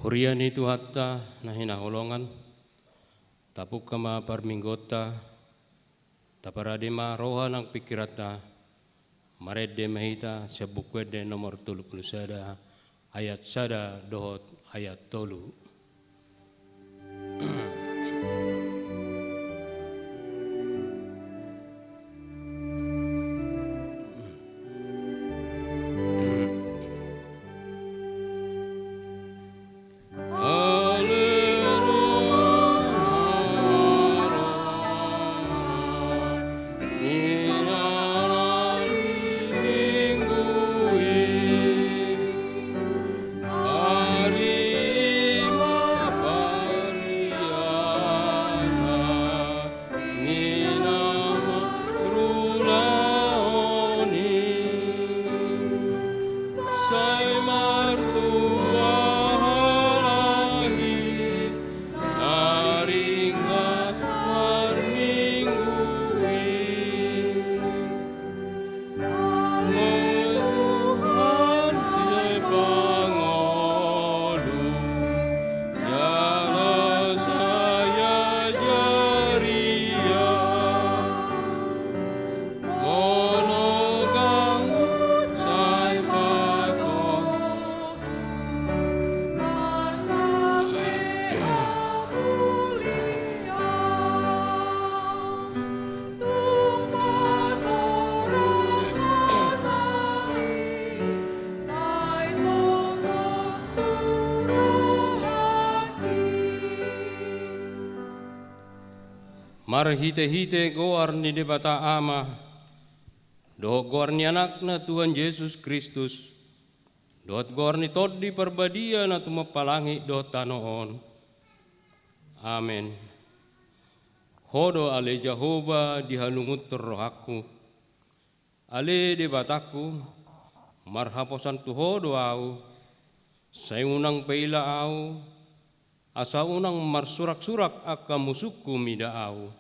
Huriani tu hatta nahina holongan tapuk kama parminggota taparadema roha nang pikirata marede mahita sebukwede nomor 31 ayat sada dohot ayat tolu. Mar hite-hite goar ni debata ama, doh goar ni anakna Tuhan Yesus Kristus, doh goar ni tod di perbadia na tumapalangi doh tanoon. Amen. Hodo ale Jehova dihalungut rohaku, ale debataku, marhaposan tu hodo au, sayunang peila au, asa unang marsurak-surak aka musuku mida au.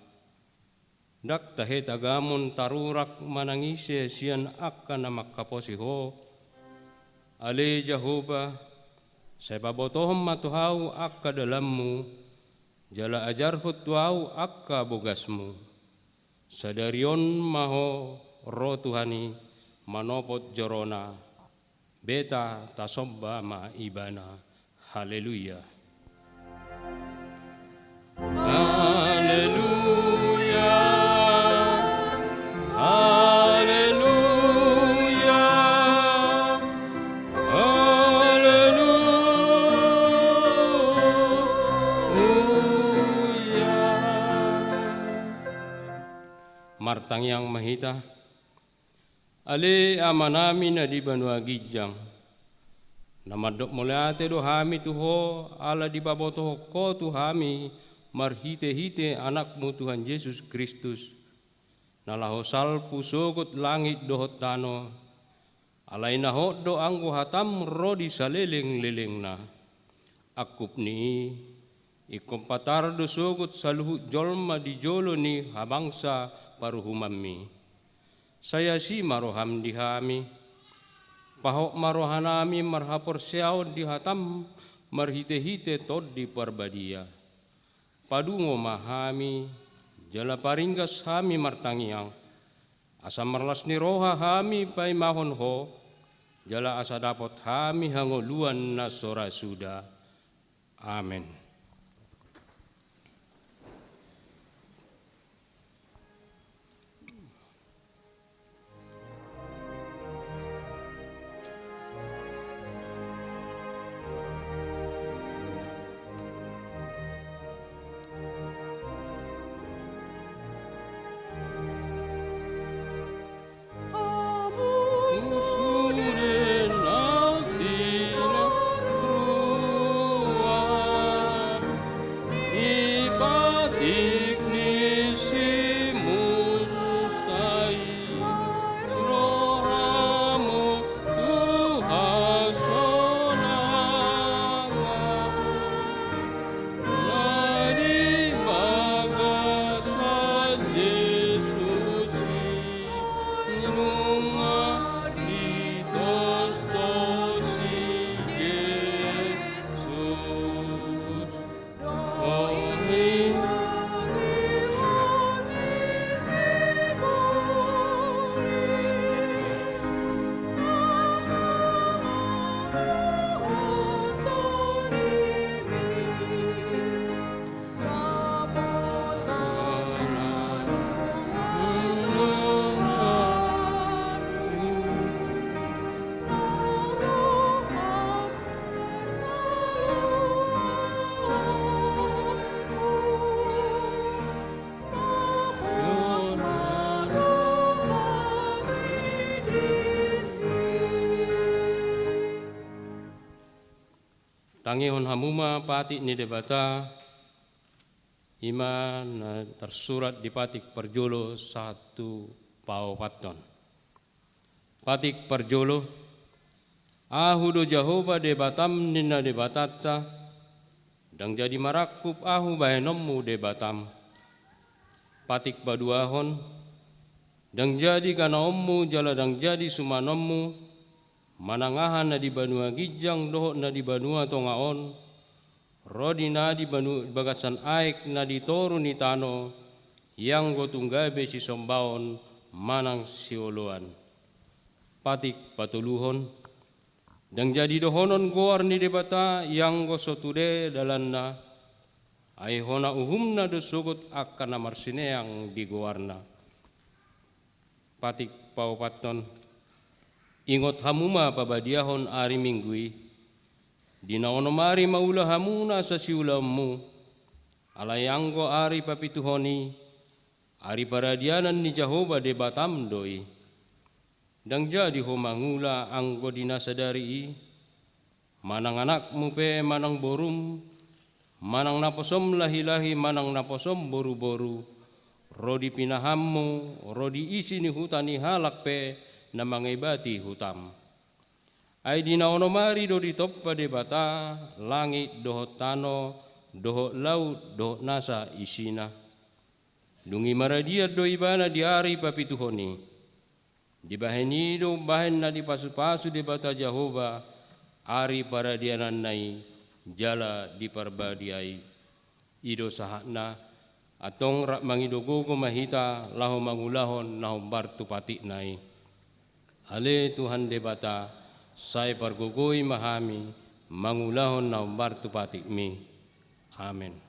dak tahe tagamon tarurak manangise sian akka na makaposiho. Ale Jehovah, saya pabotohom matuhau akka dalammu, jala ajarhut tuau akka bogasmu. Sadarion maho roh Tuhani manopot jorona, beta tasobba ma ibana. Haleluya. Haleluya. Haleluya. Haleluya. Martang yang mahita, ale amanami na di banua gijang, namadok mulate do hami tuho ala di baboto ko tuhami marhite-hite anakmu Tuhan Yesus Kristus, nalahosal pusugot langit dohot tano, alay nahot do anggo hatam rodi saleleng-leleng na, akup ni ikompatar do sugot saluhut jolma di jolo ni habangsa paruhumami. Saya si maroham dihami, pahok marohanami marhapor siaw dihatam marhite-hite tod di parbadia. Padungo mahami, jala paringgas hami martangiang, asa marlas ni roha hami pay mahon ho, jala asa dapot hami hangoluan na sora suda. Amen. Tangihon hamuma patik ni debata ima na tersurat di patik perjolo 1 Paupaton. Patik perjolo ahu do Jehovah debatam nina debatata dang jadi marakup ahu bahenommu debatam. Patik baduahon dang jadi kana ommu jala dang jadi sumanommu, manangahan na di banua gijang dohot na di banua tongaon, rodi na di banua bagasan aik na di toru ni tano, yang go tunggabe si sombaon manang sioloan. Patik patuluhon, dang jadi dohonon goar ni debata yang go sotude dalanna, ay hona uhumna do sugut akan amarsine yang di goarna. Patik Paupaton, ingot hamuma pabadiahon ari minggui, dinaonomari maula hamuna sa siulammu, alayanggo ari papituhoni, ari paradianan ni Jehovah debatam doi, dang jadi homangula anggo dinasadari, manang anakmu pe manang borum, manang naposom lahi-lahi manang naposom boru-boru, rodi pinahammu, rodi isi ni hutani halak pe, na mangibati hutam. Ay dinaonomari do ditoppa debata, langit dohot tano, dohot laut, dohot nasa isina. Dungi maradia do ibana di hari papituhoni. Di baheni do bahen na di pasu-pasu di bata Jehova ari para dianan nai jala di parbadiai ido sahakna atong rak mangidogo mahita laho mangulahon naho bartu pati nai. Ale Tuhan de bata sai pargogoi mahami mangulahon naho bartu pati mi. Amin.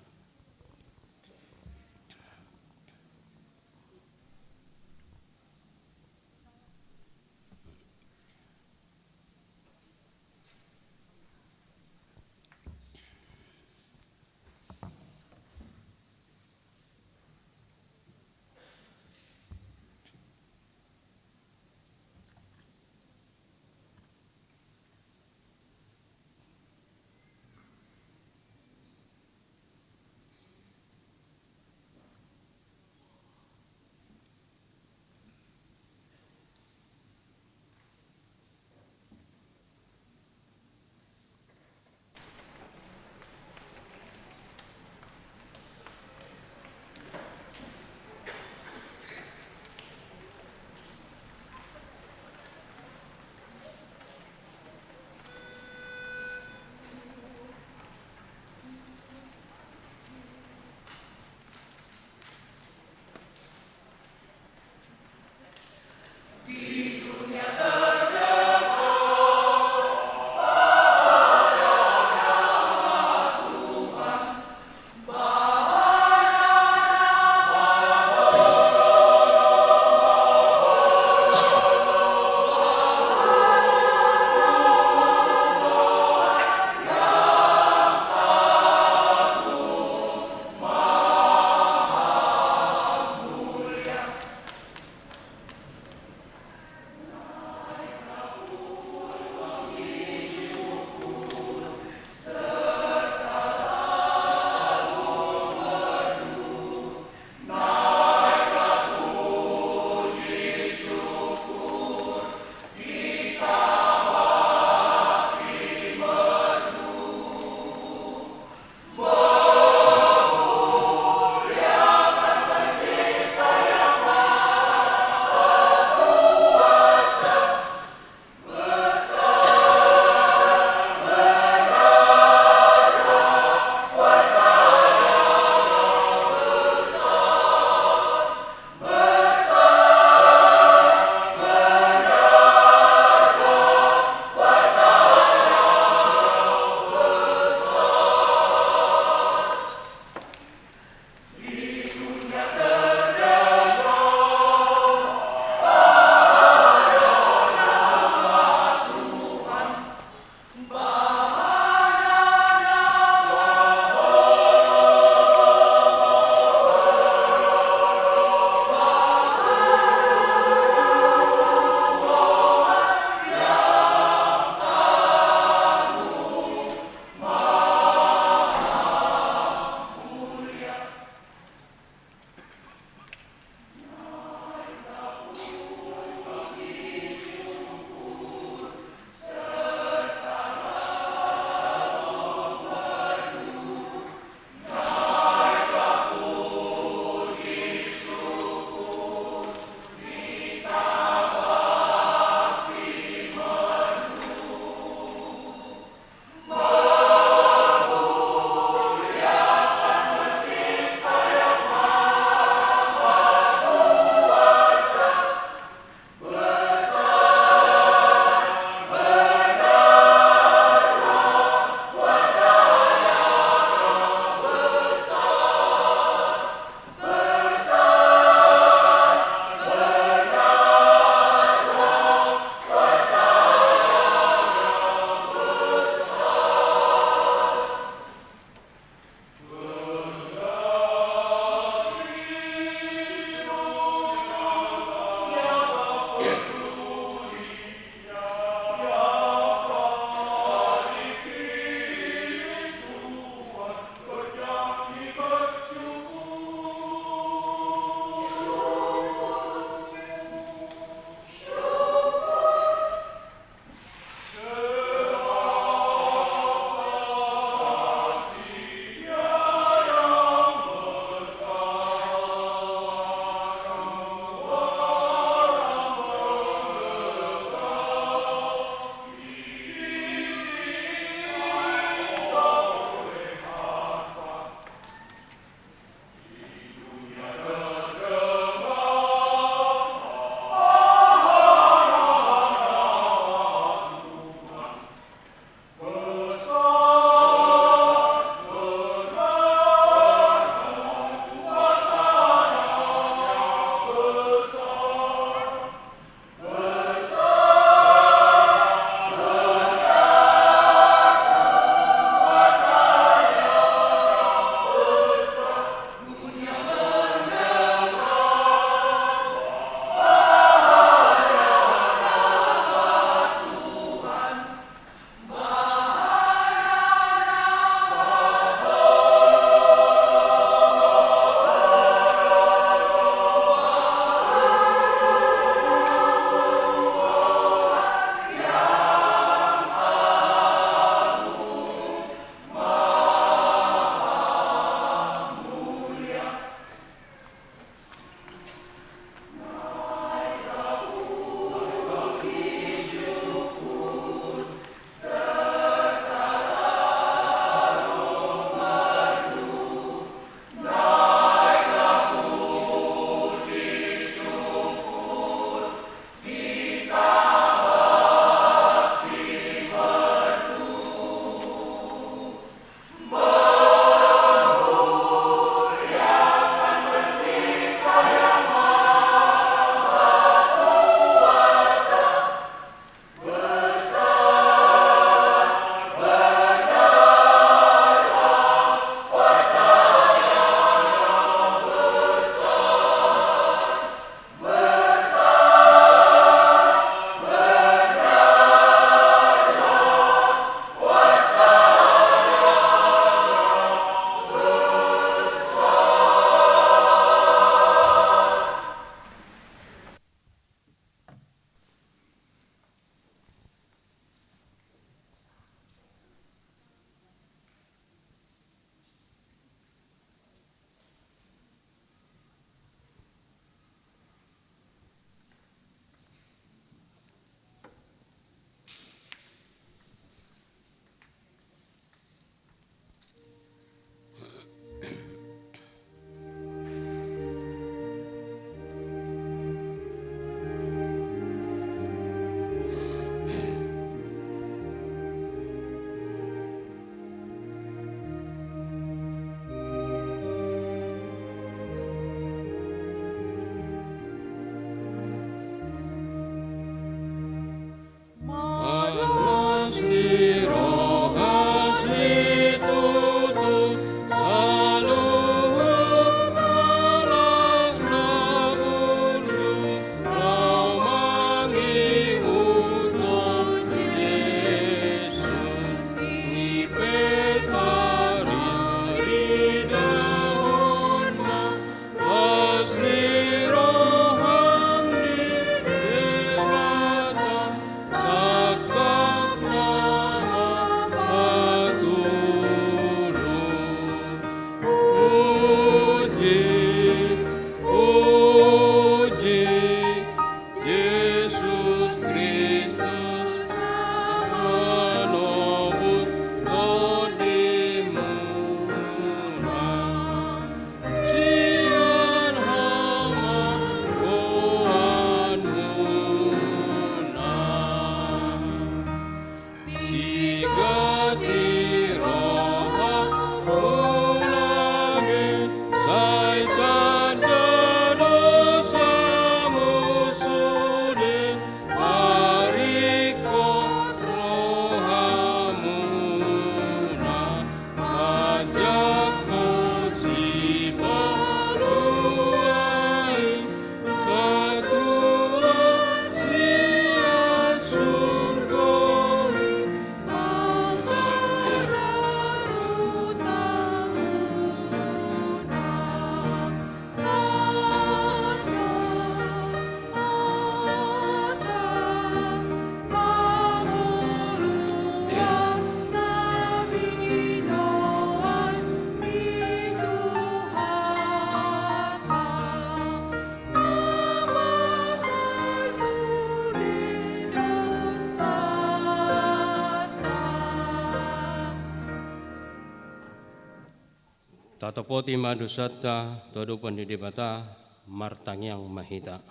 Tatapoti madusata, todo pandidibata, martang yang mahita.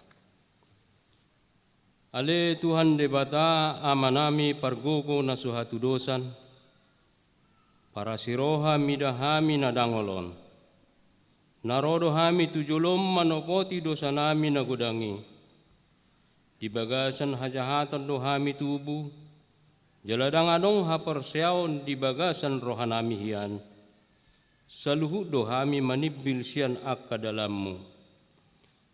Ale Tuhan debata amanami pargogo na suhatudosan, para siroha midahami na dangolon. Narodo hami tujulom manopoti dosa nami na gudangi. Dibagasan hajahatan do hami tubu, jaladang anong haparsyaon dibagasan rohanami hian. Saluhut do hami manibil sian ak kadalammu.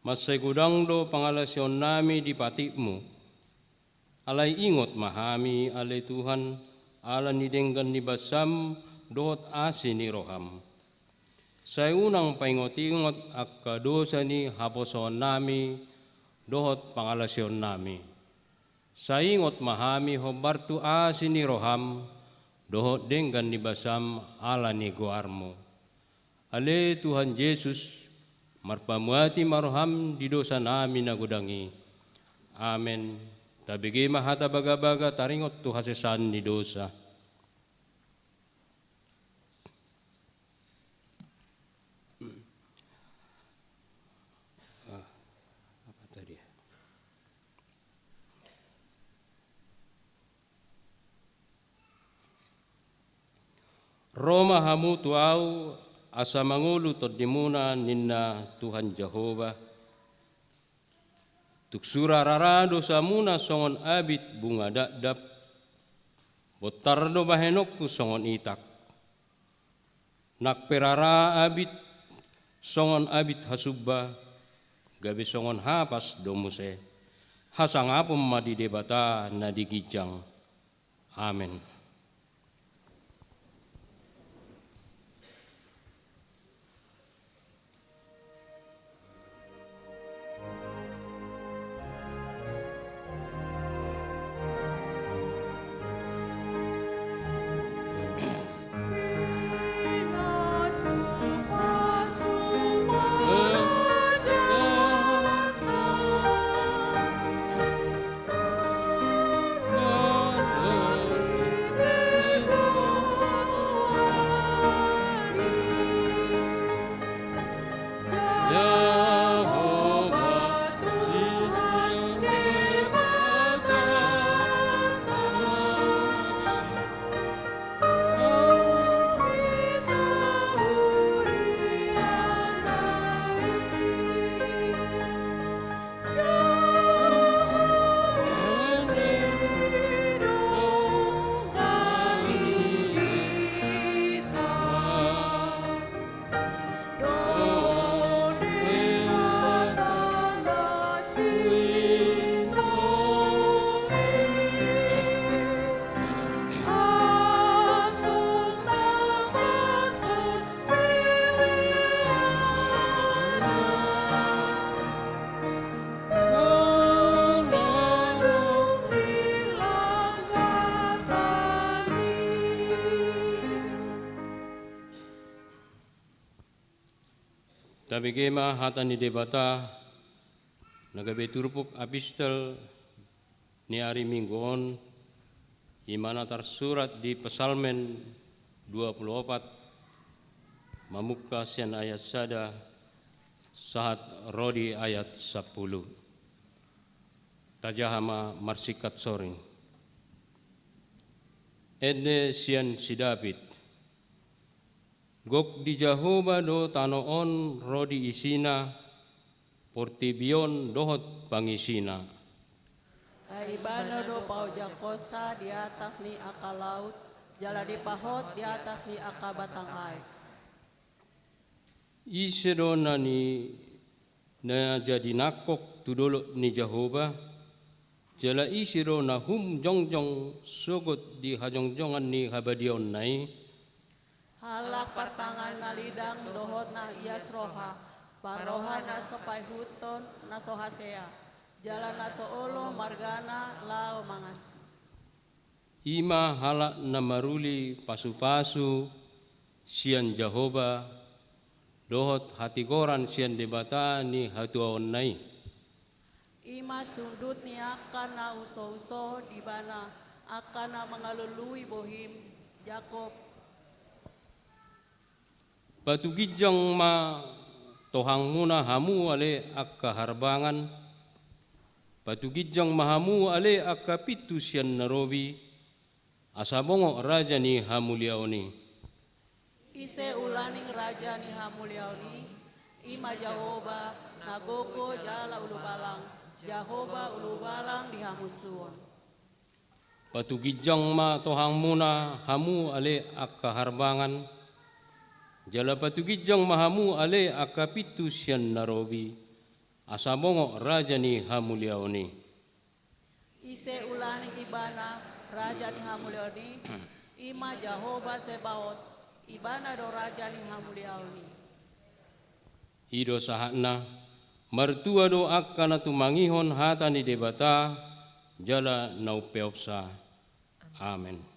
Masay gudang do pangalasyon nami di patikmu. Alay ingot mahami alay Tuhan, ala nidenggan ni basam dohot asi ni roham. Say unang paingot-ingot ak kadosa ni haposon nami dohot pangalasyon nami. Say ingot mahami hobartu asi ni roham, dohot denggan ni basam ala ni goarmo. Ale Tuhan Yesus, marpamuati maroham di dosa nami na gudangi. Amen. Tabigi mahata baga-baga taringot tu hasesan ni dosa. Apa tadi? Roma hamu tuau asa mangulu todimuna ninna Tuhan Jehovah. Tuksura rarado samuna songon abit bunga dakdap, botardo bahenokku songon itak. Nakperara abit songon abit hasubba, gabi songon hapas domuse. Hasangapum madidebata nadigijang. Amen. Tabigema hatan ni debata nagabe turupuk epistel ni hari Mingguon imana tersurat di Pesalmen 24 mamuka sian ayat sada sahat rodi ayat 10. Tajahama marsikat soring. Ede sian si David. Gok di Jehovah do tanoon rodi isina, portibion dohot pangisina. Ibano do pau jakosa di atas ni aka laut, jala di pahot di atas ni aka batang air. Isedo nani na jadi nakok tudolo ni Jehovah, jala isiro na jongjong sogot di hajongjongan ni habadion nai. Halak partangan nalidang dohot na ias roha, paroha na sopay huton na sohasea, jalan na soolo margana lao mangas. Ima halak na maruli pasu-pasu sian Jehovah, dohot hatigoran sian debata ni hatuaon nai. Ima sundut ni akan na uso-uso di bana akan na mengalului bohim Jakob. Patugijang ma tohang muna hamu ale akka harbangan, patugijang mahamu ale akka pitu sian narobi, asabongo raja ni hamuliaoni. Ise ulaning raja ni hamuliaoni, ima Jahoba, nagoko jala ulubalang, Jahoba ulubalang di hamusuon. Patugijang ma tohang muna hamu ale akka harbangan, jala patugijang mahamu ale akka pitu sian narobi, asabongo raja ni hamuliaoni. Ise ulaning ibana raja ni hamuliaoni, ima Jahoba Sebaot, ibana do raja ni hamuliaoni. Ido sahakna, martua do akka na tumangihon hata ni debata, jala naupeopsa. Amen.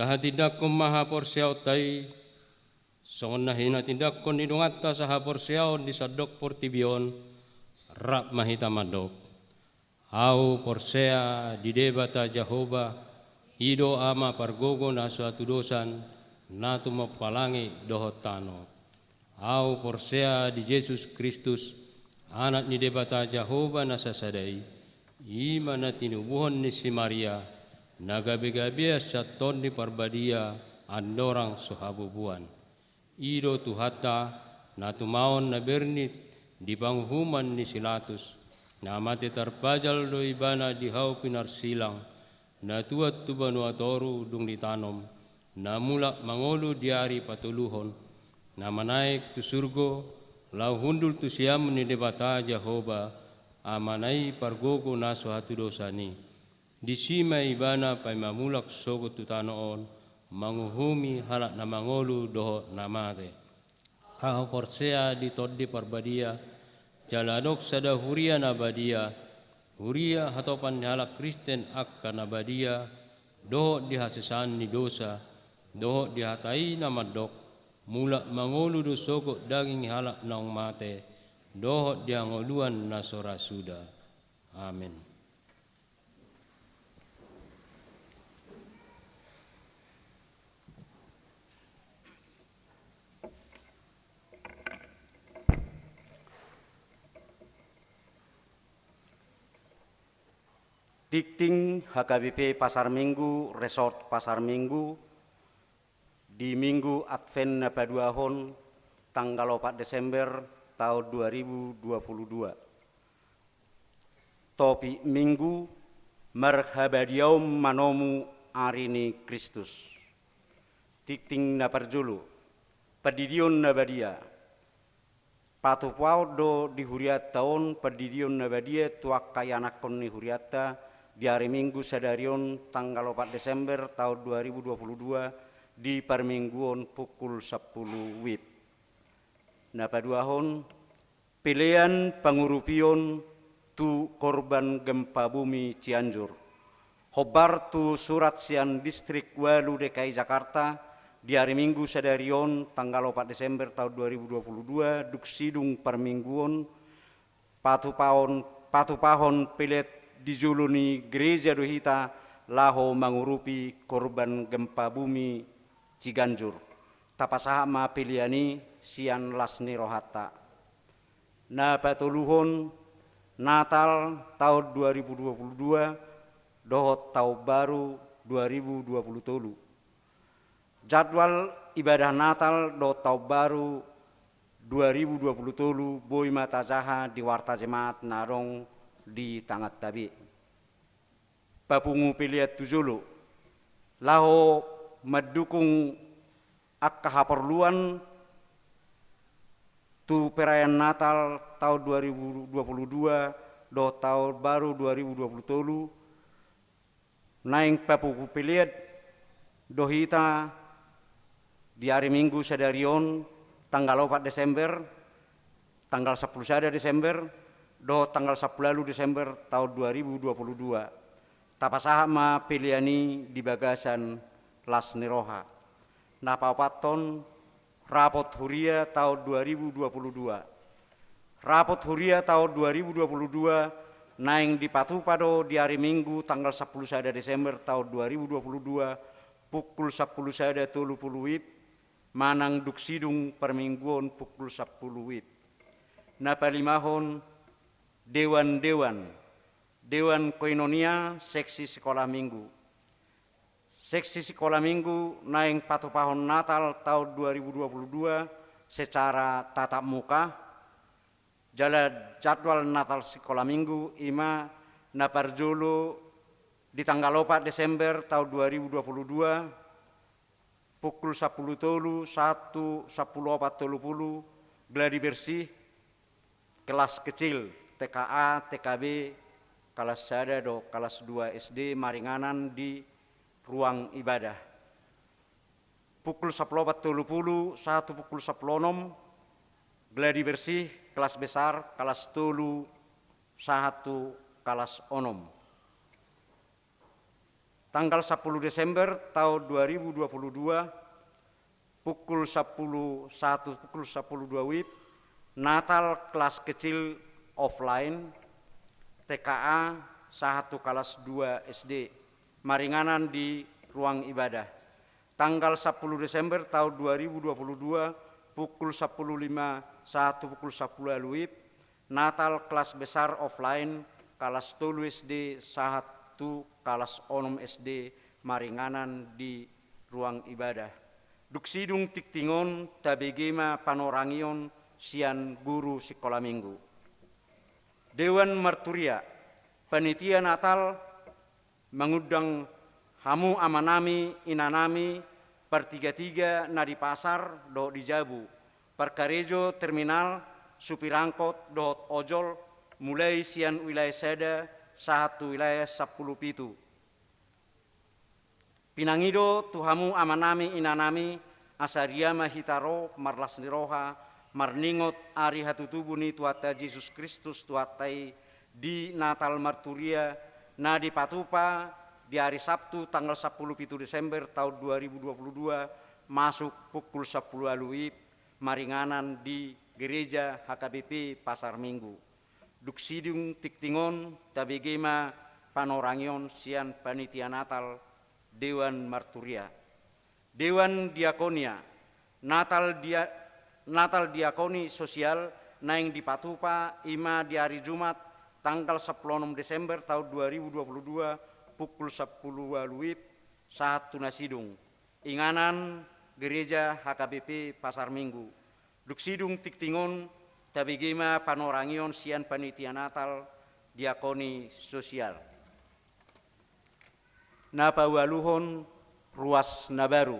kahatindak ko maha porsiaw tay, songon na hinatindak ko nidungatta sa ha porsiaw di sadok portibion, rap mahita madok. Au porsea di debata Jehovah, ido ama pargogo na suatu dosan, natu mapalangi dohot tano. Au porsea di Yesus Kristus, anak ni debata Jehovah na sasadai, ima na tinubuhon ni si Maria, nagabi-gabi sa ton ni parbadia, andorang suhabubuan. Ido tuhata, natumaon na bernit, di panghuman ni Silatus, na mati tarpajal do ibana di hau pinarsilang, na tuat tu banuatoru dung ditanom, na mula mangolu diari patuluhon, na manaik tu surgo, lau hundul tu siam ni debata Jehovah, amanai pargogo naso hatu dosani. Di sima ibana pai mamulak sogo tu tanoon, manguhumi halak na mangolu doho namate. Hau porsea di toddi parbadia, jaladok sada huria nabadia, huria hatopan halak Kristen akka nabadia, doho dihasesan ni dosa, doho dihatai namadok, mula mangolu do soko daging halak naong mate, doho diangoluan nasora suda. Amin. Dikting HKBP Pasar Minggu, Resort Pasar Minggu, di Minggu Advent Nabaduahon, tanggal 4 Desember tahun 2022. Topik Minggu, Marhabadiaum Manomu Arini Kristus. Dikting Naparjulu, Pedidion Nabadia. Patupau do di huriat tahun Pedidion Nabadia tuak kayanakon ni huriata, di hari Minggu sadarion tanggal 4 Desember tahun 2022 di Parmingguon pukul 10 WIB. Napaduahon pilihan pangurupion tu korban gempa bumi Cianjur. Hobar tu surat sian distrik Walu DKI Jakarta di hari Minggu sadarion tanggal 4 Desember tahun 2022 duksidung Parmingguon patupahon pilet dijuluni gereja dohita laho mangurupi korban gempa bumi Ciganjur. Tapasaha ma piliani sian lasni rohata. Na patuluhon Natal tahun 2022 dohot tahun baru 2020. Jadwal ibadah Natal do tahun baru 2020 boy mata jaha di warta jemaat narong di tangat tabi. Papungu pilihat tujulu, laho mendukung akka haperluan tu perayaan Natal tahun 2022 do tahun baru 2020 naing papungu pilihat dohita di hari Minggu sadarion tanggal 4 Desember, tanggal 10 sada Desember, do tanggal 10 Desember tahun 2022. Tapasaha ma piliani di bagasan las niroha. Napapaton rapot huria tahun 2022. Rapot huria tahun 2022 naing dipatupado di hari Minggu tanggal 10 sada Desember tahun 2022 pukul 10 sada 30 WIB manang duksidung Parmingguon pukul 10 WIB. Napalimahon Dewan Koinonia Seksi Sekolah Minggu. Seksi Sekolah Minggu naing patupahon Natal tahun 2022 secara tatap muka. Jadwal Natal Sekolah Minggu ima naparjulu di tanggal 4 Desember tahun 2022 pukul 10 tolu 1 10 40 gladi bersih kelas kecil TKA, TKB, kelas sada do kelas 2 SD maringanan di ruang ibadah. Pukul 10.30, 1 pukul 10.06, gladi bersih, kelas besar, kelas tolu, 1 kelas onom. tanggal 10 Desember tahun 2022 pukul 10.02 WIB, Natal kelas kecil offline TKA 1 kelas 2 SD, Maringanan di ruang ibadah. Tanggal 10 Desember tahun 2022 pukul 10.51 pukul 10 WIB, Natal kelas besar offline kelas 3 SD 1 kelas 6 SD, Maringanan di ruang ibadah. Duksidung tiktingon tabegema panorangion sian guru sekolah minggu. Dewan Marturia, panitia Natal mengundang hamu amanami inanami pertiga-tiga nadi pasar do di Jabu, perkarejo terminal supirangkot do ojol mulai sian wilayah seda 1 wilayah 10 pitu. Pinangido tuhamu amanami inanami asariama hitaro marlas niroha marningot ari hatutubuni tuata Yesus Kristus tuatai di Natal Marturia na di Patupa di hari Sabtu tanggal 10 Desember tahun 2022 masuk pukul 10 WIB, Maringanan di Gereja HKBP Pasar Minggu. Duksidung tiktingon tabegema panorangion sian panitia Natal Dewan Marturia. Dewan Diakonia, Natal Diakoni Sosial naing di Patupa ima di hari Jumat tanggal 16 Desember tahun 2022 pukul 10 WIB 1 Nasidung. Inganan Gereja HKBP Pasar Minggu. Duksidung tiktingon tabegema panorangion sian panitia Natal Diakoni Sosial. Napawaluhon ruas nabaru.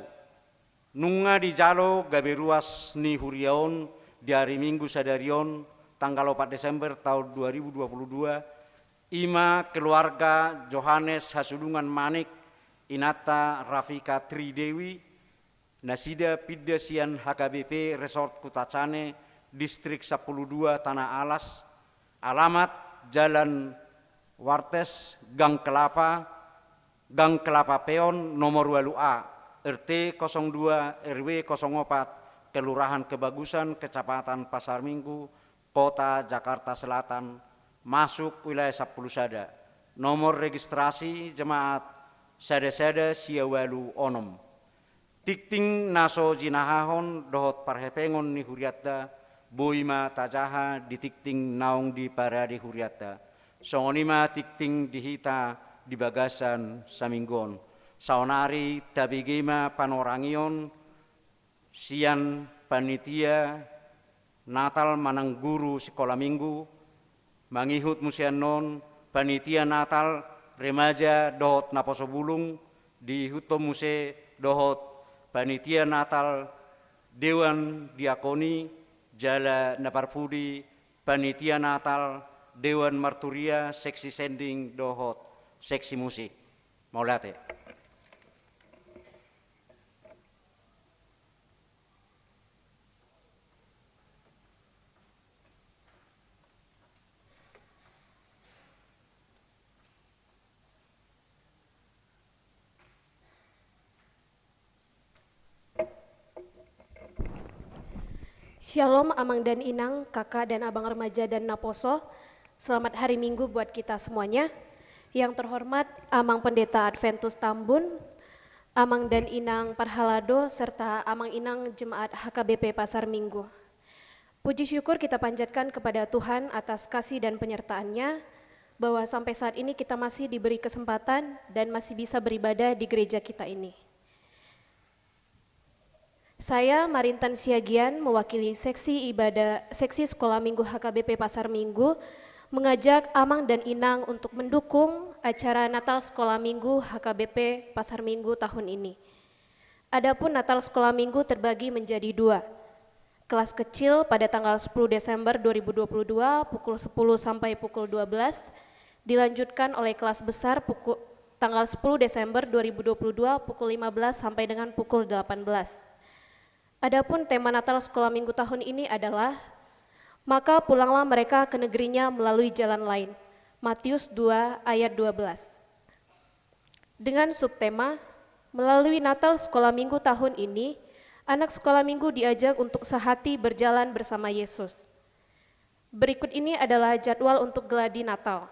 Nunga di jalo gabe ruas ni huriaon di hari Minggu sadarion tanggal 4 Desember tahun 2022 ima keluarga Johannes Hasudungan Manik Inata Rafika Tridewi Nasida Pidasian HKBP Resort Kutacane Distrik 12 Tanah Alas, alamat Jalan Wartes Gang Kelapa Peon nomor 2A, RT 02 RW 04, Kelurahan Kebagusan, Kecamatan Pasar Minggu, Kota Jakarta Selatan, masuk wilayah 10 sada. Nomor registrasi jemaat sada-sada siawalu onom. Tikting naso jinahahon dohot parhepengon ni huriatta, boima tajaha di tikting naung di paradi huriatta. Songonima tikting dihita di bagasan saminggon. Saonari tabigema panorangion sian panitia Natal manang guru sekolah minggu mangihut musian non panitia Natal remaja dohot naposo bulung di hutom muse dohot panitia Natal Dewan Diakoni Jala Naparpudi panitia Natal Dewan Marturia seksi sending dohot seksi musik. Maulate. Shalom Amang dan Inang, kakak dan abang remaja dan Naposo. Selamat hari Minggu buat kita semuanya. Yang terhormat Amang Pendeta Adventus Tambun, Amang dan Inang Parhalado, serta Amang Inang Jemaat HKBP Pasar Minggu. Puji syukur kita panjatkan kepada Tuhan atas kasih dan penyertaan-Nya, bahwa sampai saat ini kita masih diberi kesempatan dan masih bisa beribadah di gereja kita ini. Saya Marintan Siagian mewakili seksi sekolah minggu HKBP Pasar Minggu mengajak Amang dan Inang untuk mendukung acara Natal Sekolah Minggu HKBP Pasar Minggu tahun ini. Adapun Natal Sekolah Minggu terbagi menjadi 2. Kelas kecil pada tanggal 10 Desember 2022 pukul 10 sampai pukul 12, dilanjutkan oleh kelas besar tanggal 10 Desember 2022 pukul 15 sampai dengan pukul 18. Adapun tema Natal Sekolah Minggu tahun ini adalah maka pulanglah mereka ke negerinya melalui jalan lain. Matius 2 ayat 12. dengan subtema melalui Natal Sekolah Minggu tahun ini, anak sekolah minggu diajak untuk sehati berjalan bersama Yesus. Berikut ini adalah jadwal untuk geladi Natal.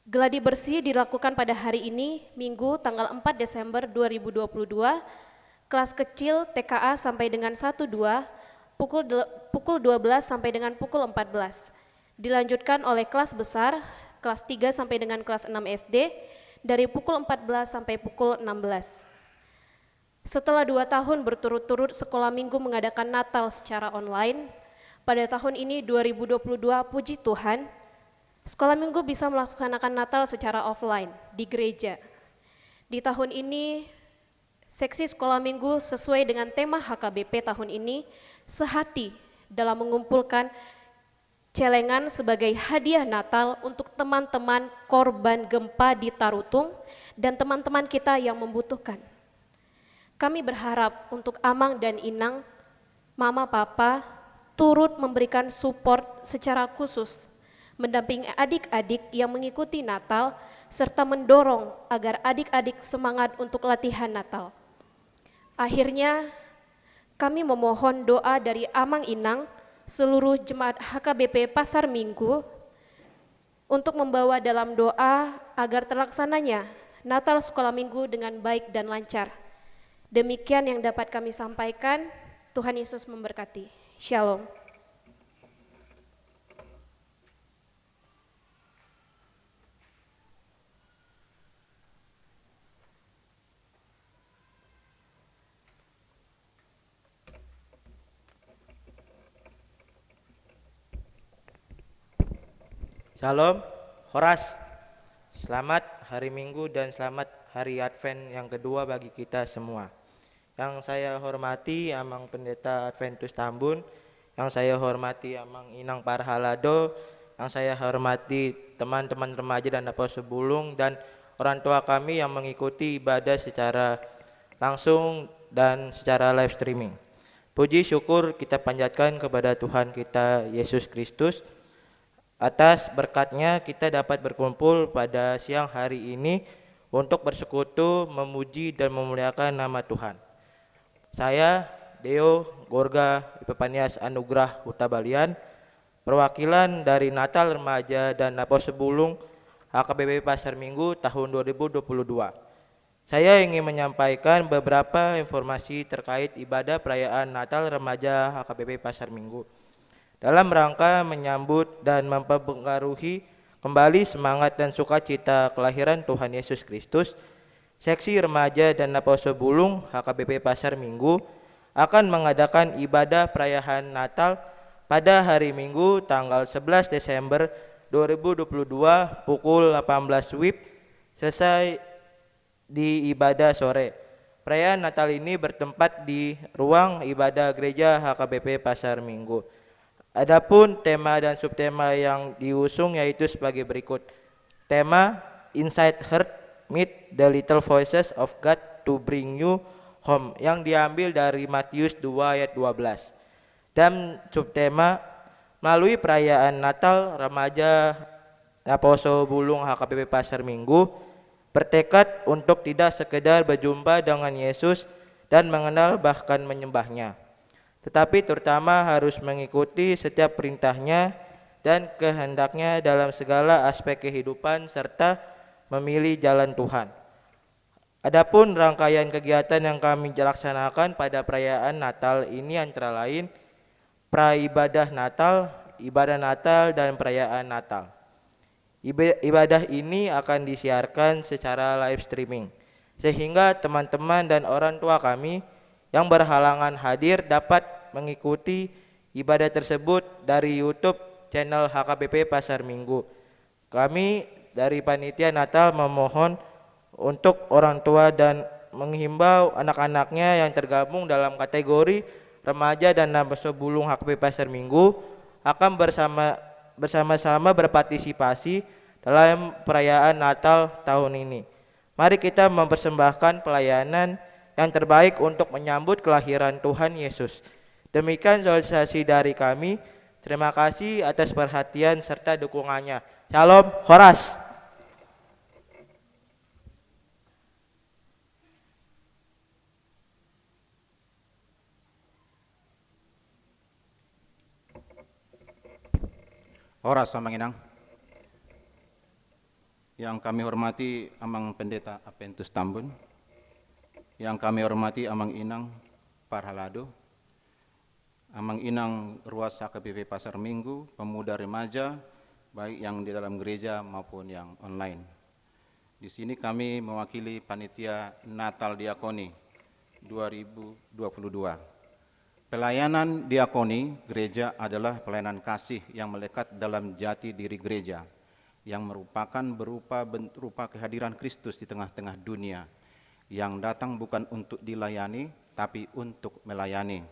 Geladi bersih dilakukan pada hari ini, Minggu tanggal 4 Desember 2022, kelas kecil TKA sampai dengan 1-2, pukul 12 sampai dengan pukul 14. Dilanjutkan oleh kelas besar, kelas 3 sampai dengan kelas 6 SD, dari pukul 14 sampai pukul 16. Setelah 2 tahun berturut-turut sekolah minggu mengadakan Natal secara online, pada tahun ini 2022, puji Tuhan, sekolah minggu bisa melaksanakan Natal secara offline di gereja. Di tahun ini, seksi sekolah minggu sesuai dengan tema HKBP tahun ini, sehati dalam mengumpulkan celengan sebagai hadiah Natal untuk teman-teman korban gempa di Tarutung dan teman-teman kita yang membutuhkan. Kami berharap untuk Amang dan Inang, Mama Papa, turut memberikan support secara khusus, mendampingi adik-adik yang mengikuti Natal, serta mendorong agar adik-adik semangat untuk latihan Natal. Akhirnya, kami memohon doa dari Amang Inang, seluruh jemaat HKBP Pasar Minggu, untuk membawa dalam doa agar terlaksananya Natal Sekolah Minggu dengan baik dan lancar. Demikian yang dapat kami sampaikan. Tuhan Yesus memberkati. Shalom. Shalom, Horas. Selamat hari Minggu dan selamat hari Advent yang kedua bagi kita semua. Yang saya hormati Amang Pendeta Adventus Tambun, yang saya hormati Amang Inang Parhalado, yang saya hormati teman-teman remaja dan Apostol Bulung, dan orang tua kami yang mengikuti ibadah secara langsung dan secara live streaming. Puji syukur kita panjatkan kepada Tuhan kita Yesus Kristus. Atas berkatnya kita dapat berkumpul pada siang hari ini untuk bersekutu, memuji dan memuliakan nama Tuhan. Saya, Deo Gorga Epifanias Anugrah Huta Balian, perwakilan dari Natal Remaja dan Apostol Bulung HKBP Pasar Minggu tahun 2022. Saya ingin menyampaikan beberapa informasi terkait ibadah perayaan Natal Remaja HKBP Pasar Minggu. Dalam rangka menyambut dan mempengaruhi kembali semangat dan sukacita kelahiran Tuhan Yesus Kristus, Seksi Remaja dan Apostol Bulung HKBP Pasar Minggu akan mengadakan ibadah perayaan Natal pada hari Minggu tanggal 11 Desember 2022 pukul 18 WIB selesai di ibadah sore. Perayaan Natal ini bertempat di ruang ibadah gereja HKBP Pasar Minggu. Adapun tema dan subtema yang diusung yaitu sebagai berikut. Tema Inside Heart, Meet the Little Voices of God to Bring You Home, yang diambil dari Matius 2 ayat 12. Dan subtema melalui perayaan Natal Remaja Apostol Bulung HKBP Pasar Minggu bertekad untuk tidak sekedar berjumpa dengan Yesus dan mengenal bahkan menyembahnya, tetapi terutama harus mengikuti setiap perintahnya dan kehendaknya dalam segala aspek kehidupan serta memilih jalan Tuhan. Adapun rangkaian kegiatan yang kami laksanakan pada perayaan Natal ini antara lain pra-ibadah Natal, ibadah Natal, dan perayaan Natal. Ibadah ini akan disiarkan secara live streaming, sehingga teman-teman dan orang tua kami yang berhalangan hadir dapat mengikuti ibadah tersebut dari YouTube channel HKBP Pasar Minggu. Kami dari panitia Natal memohon untuk orang tua dan menghimbau anak-anaknya yang tergabung dalam kategori remaja dan Apostol Bulung HKBP Pasar Minggu akan bersama-sama berpartisipasi dalam perayaan Natal tahun ini. Mari kita mempersembahkan pelayanan yang terbaik untuk menyambut kelahiran Tuhan Yesus. Demikian sosialisasi dari kami. Terima kasih atas perhatian serta dukungannya. Shalom, Horas. Horas Samanginang. Yang kami hormati Amang Pendeta Adventus Tambun, yang kami hormati Amang Inang Parhalado, Amang Inang Ruas HKBP Pasar Minggu, pemuda remaja, baik yang di dalam gereja maupun yang online. Di sini kami mewakili Panitia Natal Diakoni 2022. Pelayanan diakoni gereja adalah pelayanan kasih yang melekat dalam jati diri gereja, yang merupakan berupa kehadiran Kristus di tengah-tengah dunia, yang datang bukan untuk dilayani, tapi untuk melayani.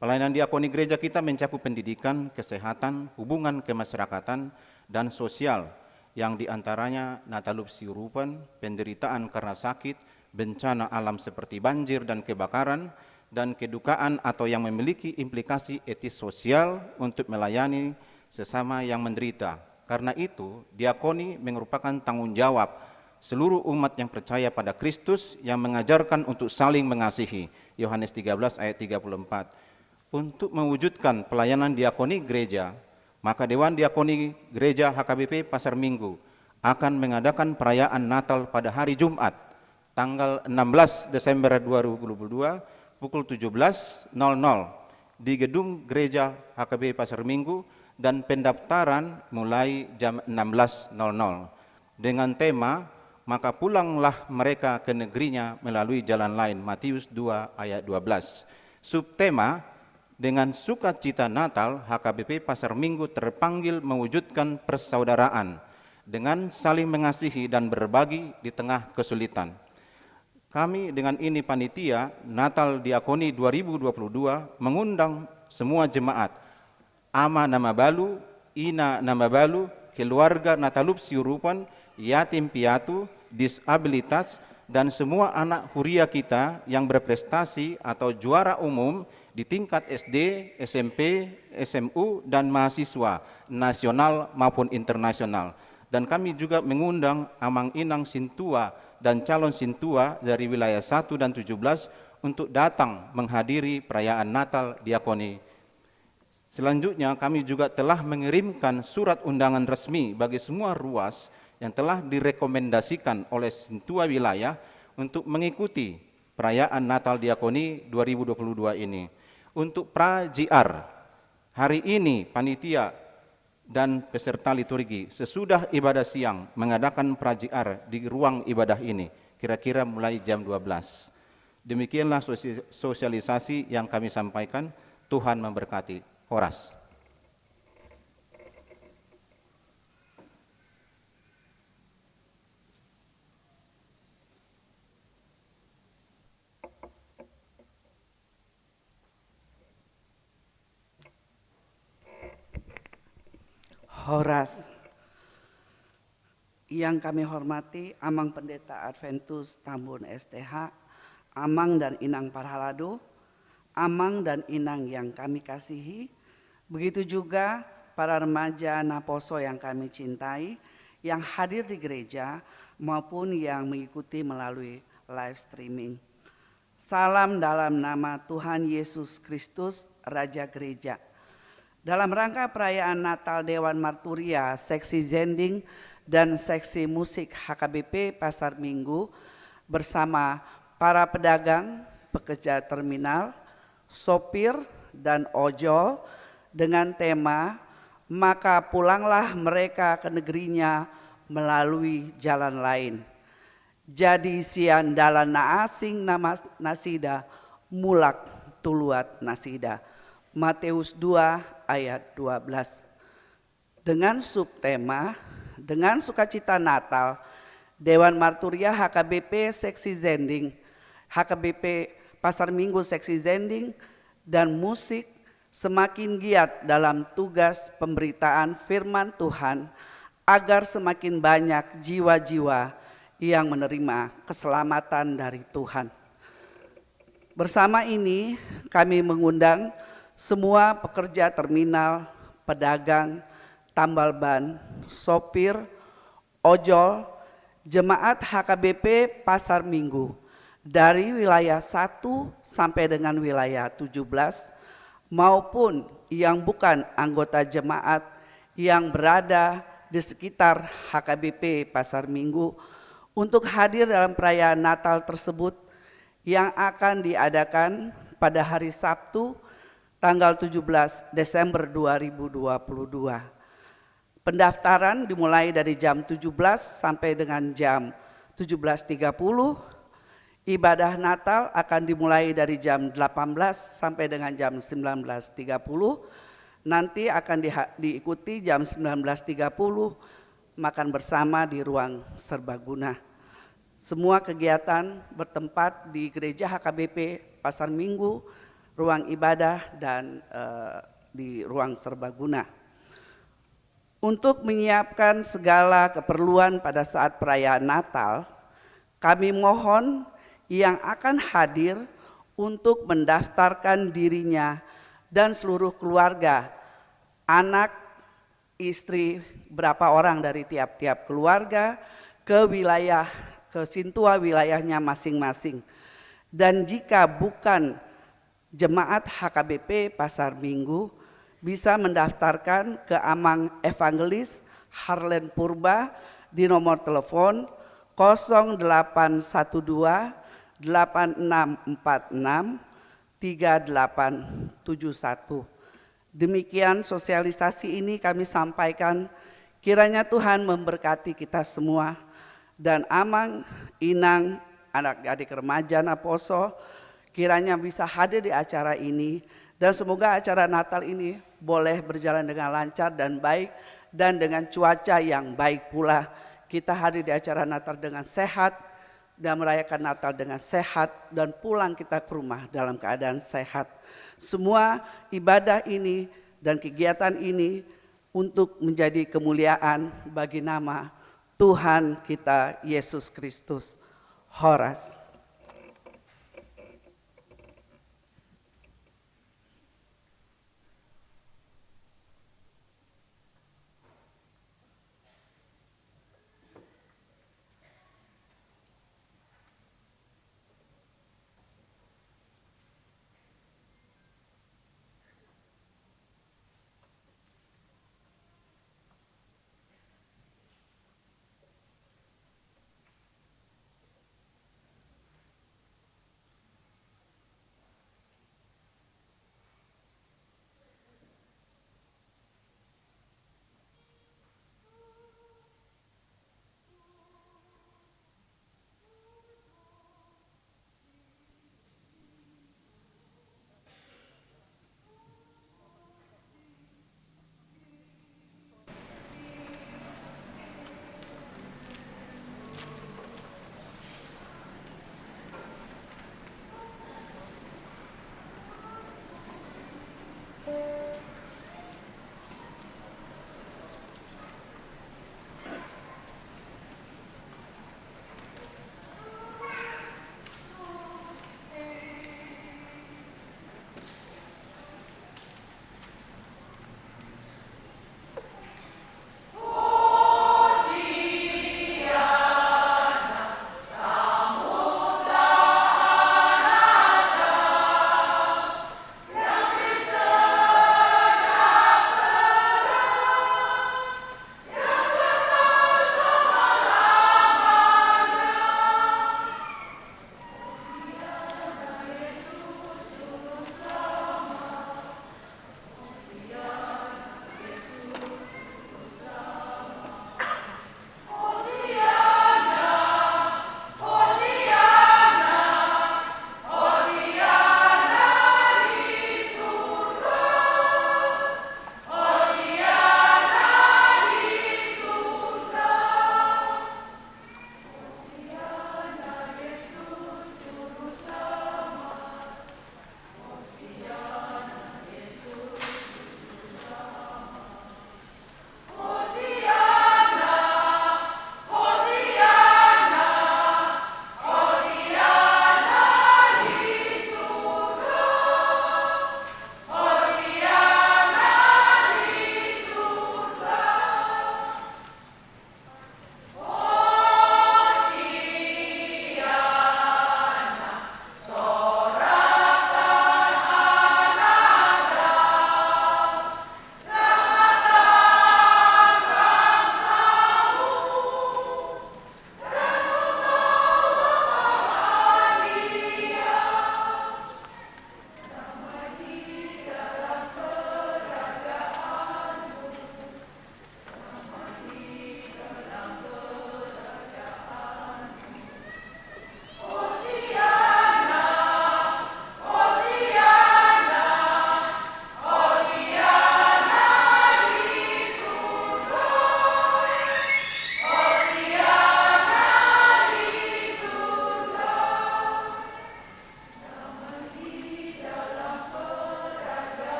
Pelayanan diakoni gereja kita mencakup pendidikan, kesehatan, hubungan kemasyarakatan, dan sosial, yang diantaranya Natalup Siurupan, penderitaan karena sakit, bencana alam seperti banjir dan kebakaran, dan kedukaan atau yang memiliki implikasi etis sosial untuk melayani sesama yang menderita. Karena itu, diakoni merupakan tanggung jawab seluruh umat yang percaya pada Kristus yang mengajarkan untuk saling mengasihi. Yohanes 13 ayat 34. Untuk mewujudkan pelayanan diakoni gereja, maka Dewan Diakoni Gereja HKBP Pasar Minggu akan mengadakan perayaan Natal pada hari Jumat, tanggal 16 Desember 2022, pukul 17.00 di gedung Gereja HKBP Pasar Minggu, dan pendaftaran mulai jam 16.00 dengan tema "Maka pulanglah mereka ke negerinya melalui jalan lain", Matius 2 ayat 12. Subtema "Dengan sukacita Natal, HKBP Pasar Minggu terpanggil mewujudkan persaudaraan dengan saling mengasihi dan berbagi di tengah kesulitan." Kami dengan ini Panitia Natal Diakoni 2022 mengundang semua jemaat, ama nama balu, ina nama balu, keluarga Natalup Siurupan, yatim piatu, disabilitas, dan semua anak huria kita yang berprestasi atau juara umum di tingkat SD, SMP, SMU, dan mahasiswa nasional maupun internasional. Dan kami juga mengundang Amang Inang Sintua dan calon Sintua dari wilayah 1 dan 17 untuk datang menghadiri perayaan Natal Diakoni. Selanjutnya kami juga telah mengirimkan surat undangan resmi bagi semua ruas yang telah direkomendasikan oleh Sintua wilayah untuk mengikuti perayaan Natal Diakoni 2022 ini. Untuk pra-JR, hari ini panitia dan peserta liturgi sesudah ibadah siang mengadakan pra-JR di ruang ibadah ini, kira-kira mulai jam 12. Demikianlah sosialisasi yang kami sampaikan. Tuhan memberkati. Horas. Horas. Yang kami hormati Amang Pendeta Adventus Tambun STH, Amang dan Inang Parhalado, Amang dan Inang yang kami kasihi, begitu juga para remaja Naposo yang kami cintai, yang hadir di gereja maupun yang mengikuti melalui live streaming. Salam dalam nama Tuhan Yesus Kristus, Raja Gereja. Dalam rangka perayaan Natal Dewan Marturia, seksi Zending dan seksi musik HKBP Pasar Minggu bersama para pedagang, pekerja terminal, sopir, dan ojol dengan tema "Maka pulanglah mereka ke negerinya melalui jalan lain. Jadi sian dalan naasing nama nasida, mulak tuluat nasida." Matius 2 ayat 12. Dengan subtema "Dengan sukacita Natal", Dewan Marturia HKBP seksi Zending, HKBP Pasar Minggu seksi Zending, dan musik semakin giat dalam tugas pemberitaan firman Tuhan agar semakin banyak jiwa-jiwa yang menerima keselamatan dari Tuhan. Bersama ini kami mengundang semua pekerja terminal, pedagang, tambal ban, sopir, ojol, jemaat HKBP Pasar Minggu dari wilayah 1 sampai dengan wilayah 17 maupun yang bukan anggota jemaat yang berada di sekitar HKBP Pasar Minggu untuk hadir dalam perayaan Natal tersebut yang akan diadakan pada hari Sabtu tanggal 17 Desember 2022. Pendaftaran dimulai dari jam 17 sampai dengan jam 17.30. Ibadah Natal akan dimulai dari jam 18 sampai dengan jam 19.30. Nanti akan diikuti jam 19.30 makan bersama di ruang serbaguna. Semua kegiatan bertempat di Gereja HKBP Pasar Minggu, ruang ibadah dan di ruang serbaguna. Untuk menyiapkan segala keperluan pada saat perayaan Natal, kami mohon yang akan hadir untuk mendaftarkan dirinya dan seluruh keluarga, anak, istri, berapa orang dari tiap-tiap keluarga ke wilayah, ke Sintua wilayahnya masing-masing. Dan jika bukan jemaat HKBP Pasar Minggu, bisa mendaftarkan ke Amang Evangelis Harlen Purba di nomor telepon 0812 8646 3871. Demikian sosialisasi ini kami sampaikan, kiranya Tuhan memberkati kita semua dan Amang, Inang, anak-adik remaja Naposo kiranya bisa hadir di acara ini dan semoga acara Natal ini boleh berjalan dengan lancar dan baik dan dengan cuaca yang baik pula. Kita hadir di acara Natal dengan sehat dan merayakan Natal dengan sehat dan pulang kita ke rumah dalam keadaan sehat. Semua ibadah ini dan kegiatan ini untuk menjadi kemuliaan bagi nama Tuhan kita Yesus Kristus. Horas.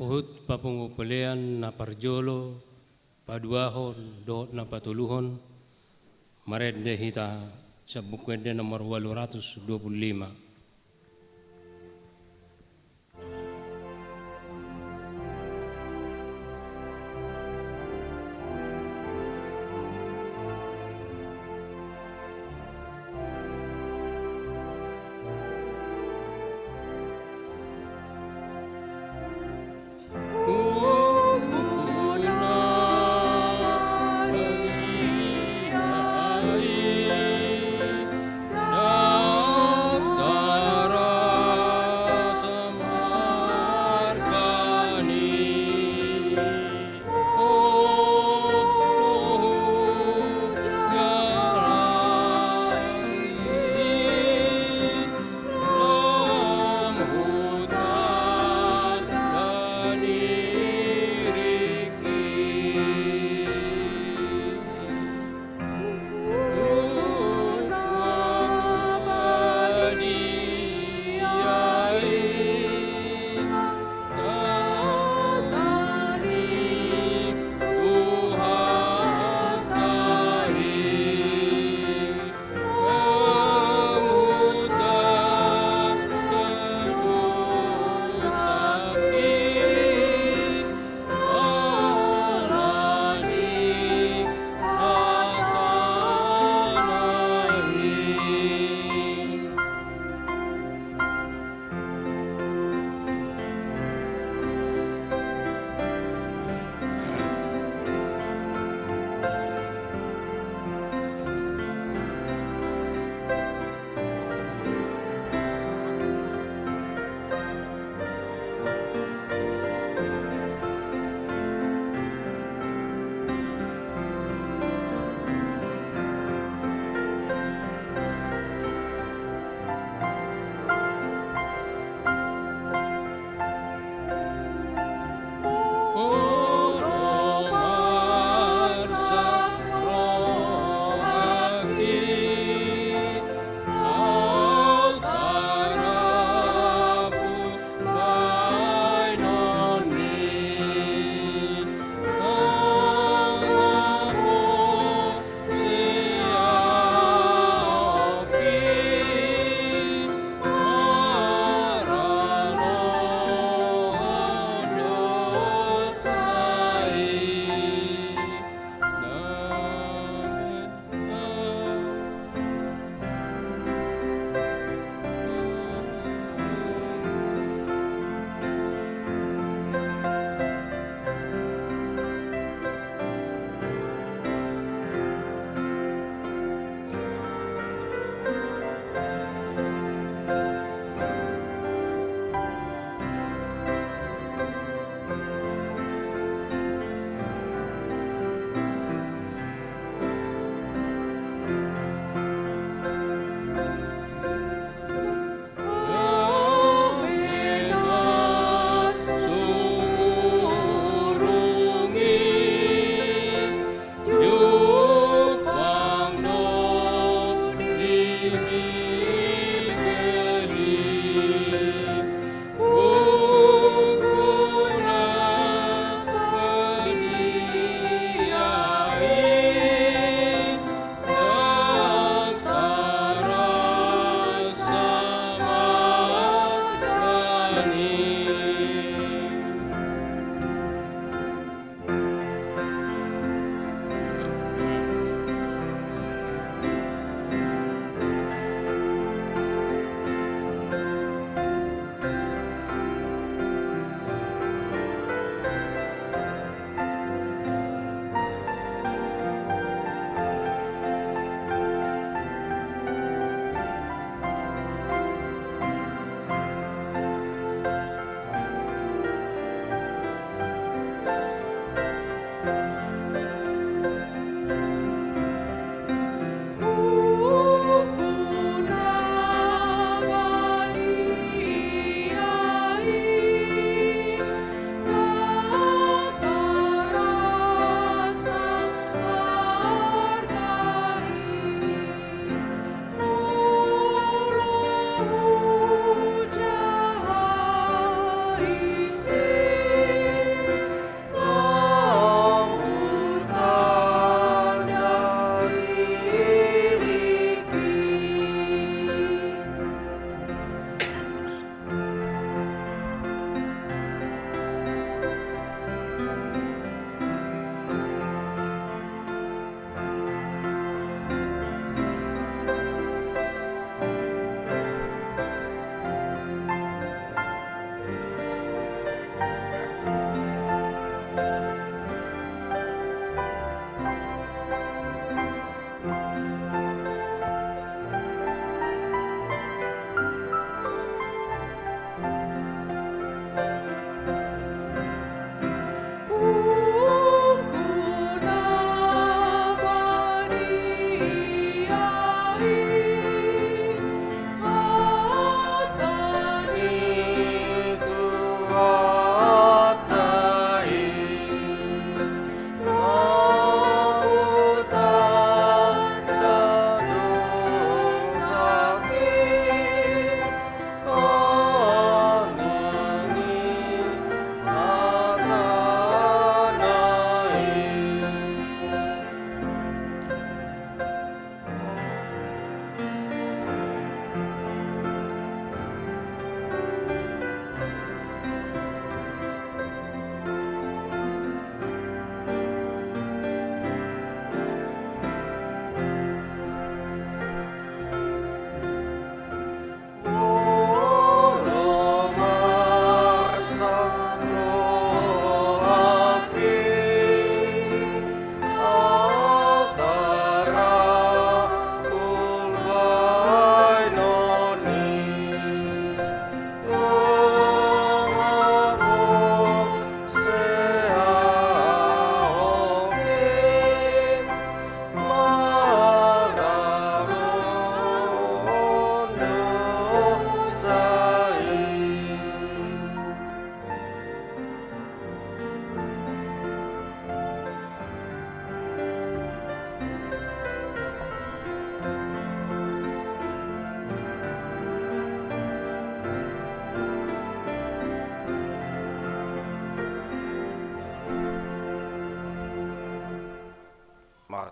Uhut papungupelean na parjolo, paduahon, dohot na patuluhon, marede hita sa bukwede nomor 825.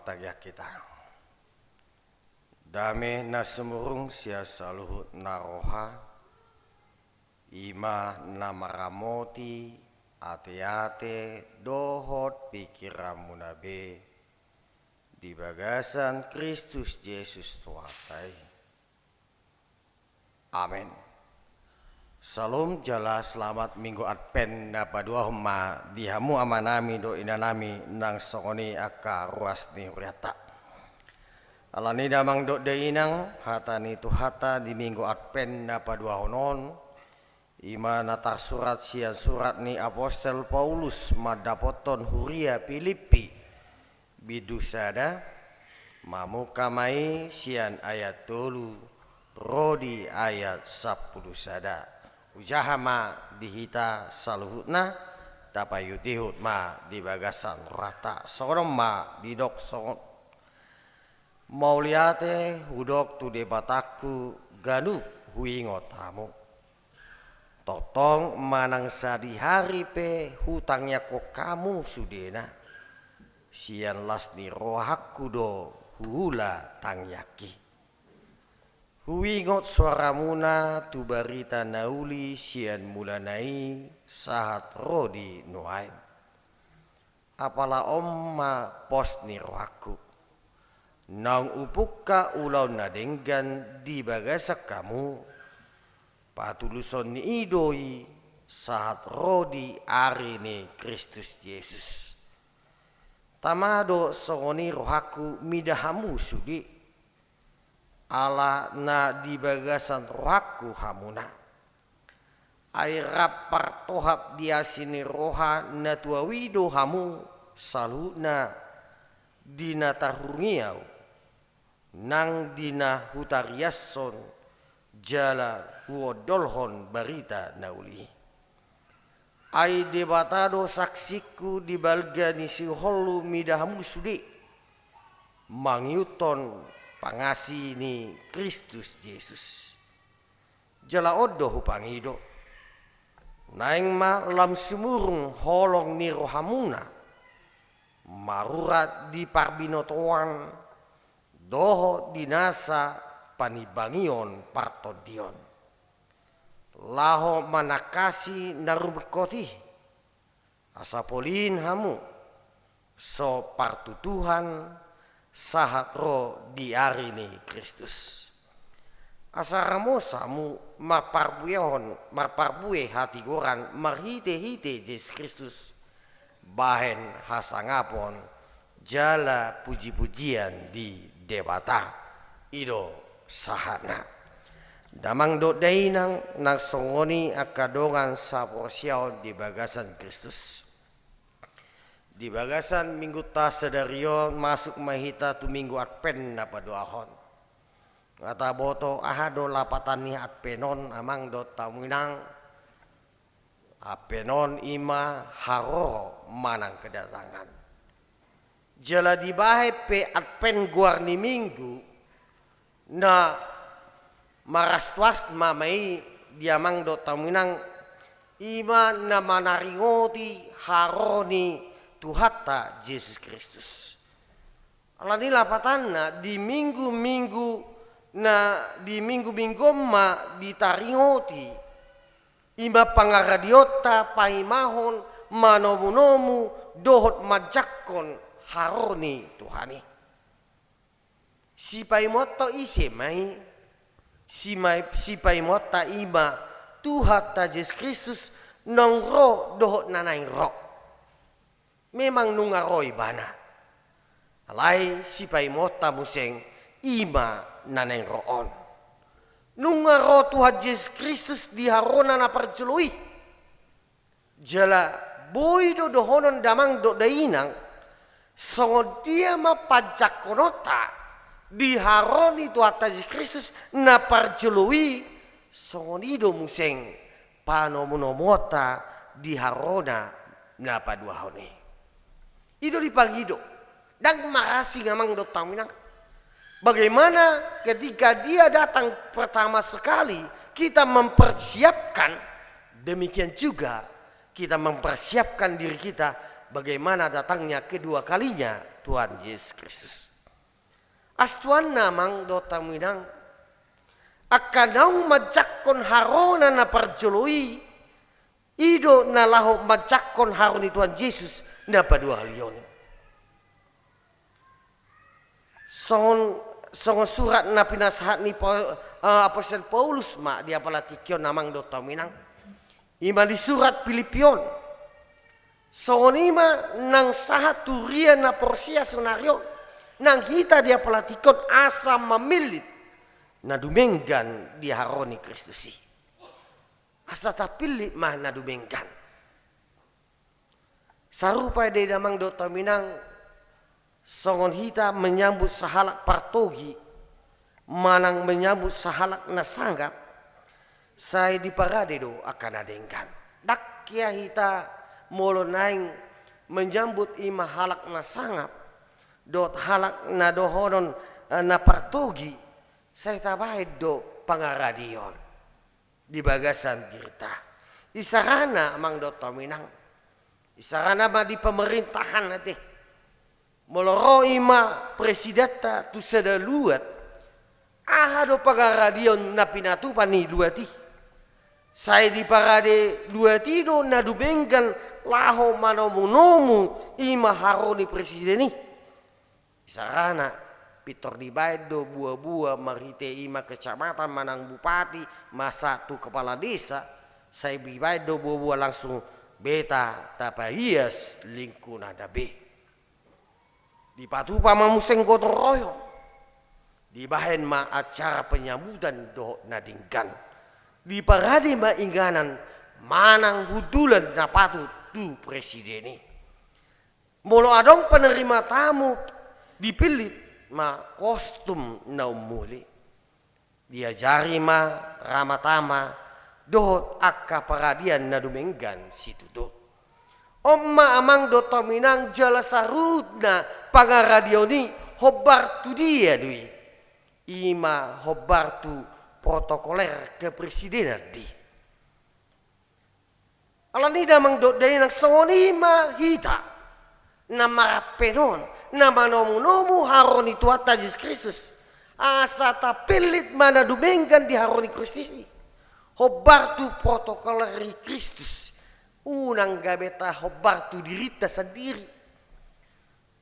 tagya kita. Dame na semurung sia saluhut na roha, ima na maramoti, ate-ate dohot pikiramu nabe, di bagasan Kristus Yesus Tuhatai. Amin. Salam jala selamat minggu Advent na padua huma dihamu amanami do inanami nang songoni aka ruas ni huriata. Alani damang do inang hata ni tu hata di minggu Advent na padua honon ima natar surat sian surat ni Apostel Paulus madapoton huria Filipi bidusada mamukamai sian ayat 3 rodi ayat 10 sada. Ujahama dihita saluhutna dapat yutihut ma di bagasan rata sorong ma bidok songot mauliate hudok tu debataku ganu huingot tamu totong manang sadi hari pe hutangnya kok kamu sudena sian lasni rohaku do hula tangyaki. Huingot suaramuna tu barita nauli sian mulanai sahat rodi nuain. Apala omma pos ni rohaku. Nang upukka ulau nadenggan di bagasak kamu. Patuluson ni idoi sahat rodi ari ni Kristus Yesus. Tamado songoni rohaku midahamu sudi. Ala na di bagasan rohaku hamuna. Air rapar tohap dia sini roha na tuawido hamu saluna dina tahurniau nang dina hutariason jala huodolhon barita nauli. Ai debatado saksiku di balgani si holu midahamu sudi mangyuton pangasi ni Kristus Yesus. Jala odo hupangido. Naing ma lam sumurung holong ni rohamuna. Marurat di parbinotoan. Doho dinasa panibangion partodion. Laho manakasi narubekoti. Asapolin hamu. So partutuhan. Sahat ro di hari ni Kristus. Asaramo samu marparbue hati goran marhite-hite Yesus Kristus. Bahen hasangapon jala puji-pujian di debata. Ido sahana. Damang do dainang nang songoni akadongan saporsiaw di bagasan Kristus. Di bagasan minggu tasadarion masuk mahita tu minggu Advent na paduahon. Ngata boto ahado lapatan ni Advenon amang do tamunang. Advenon ima haro manang kedatangan. Jala di bahe pe Advent guar ni minggu na marastwas mamai diamang do tamunang ima na manaringoti haroni Tuhata Yesus Kristus. Alani lapatanna di minggu-minggu ma ditaringoti ima pangaradiota paimahon manomu-nomu dohot majakon haroni Tuhani. Si paimoto isemai si paimoto ima Tuhata Yesus Kristus nong ro dohot nanaing ro. Memang nungaroi bana. Alai si paimota museng ima naneng roon. Nungaro Tuhan Yesus Kristus diharona na parjului. Jala boy do dohonon damang do dainang. Songo dia ma pajakonota diharoni Tuhan Yesus Kristus na parjului. Songo nido museng panomunomota diharona na paduahone. Ido dipagido dan marasi ngamang do taminang. Bagaimana ketika dia datang pertama sekali kita mempersiapkan, demikian juga kita mempersiapkan diri kita bagaimana datangnya kedua kalinya Tuhan Yesus Kristus. Astuan namang dota minang akanang majakon harona na parjoloi ido na laho majakon haroni Tuhan Yesus na padua halion. Songon surat na pinasahat ni Apostol Paulus ma dia palatikyon namang dota minang. Ima di surat Filipion. Songon ima nang sahat turia na porsia sonario. Nang kita dia palatikon asa mamilit na dumenggan di haroni Kristusi. Asa tapilit mah na dumenggan. Sarupa de damang dota minang songon hita menyambut sahalak partogi manang menyambut sahalak na sanggap saya di parade do akan adenggan. Dak kia hita molo naing menyambut ima halak na sanggap dot halak na dohonon na partogi saya tabaid do pangaradion di bagasan dirta isarana amang dota minang isarana ma di pemerintahan nate moloro ima presidenta tu sedaluat aha do pangaradion na pinatupan ni duati saya di parade duati do na dumenggan laho manomu ima haroni presiden ni sarana pitor di do buah-buah marite ima kecamatan manang bupati masa tu kepala desa saya do buah-buah langsung beta tapahias lingkungan dabe di patupa mamuseng gotong royong di bahen ma acara penyambutan do nadinggan di parade ma ingganan manang hudulan na patu tu presideni molo adong penerima tamu dipilih ma kostum na umuli diajari ma ramatama dohot akka paradian na dumenggan situ do omma amang doto minang jala sarud na pangaradio ni hobar tu dia dui ima hobar tu protokoler kepresidenan di alani damang dot day nang soni ma hita na marapenon na manomu haroni tuata Yesus Kristus asa tapilit mana dumenggan di haroni Kristus hobar tu protokoleri Kristus unang gabeta hobar tu dirita sendiri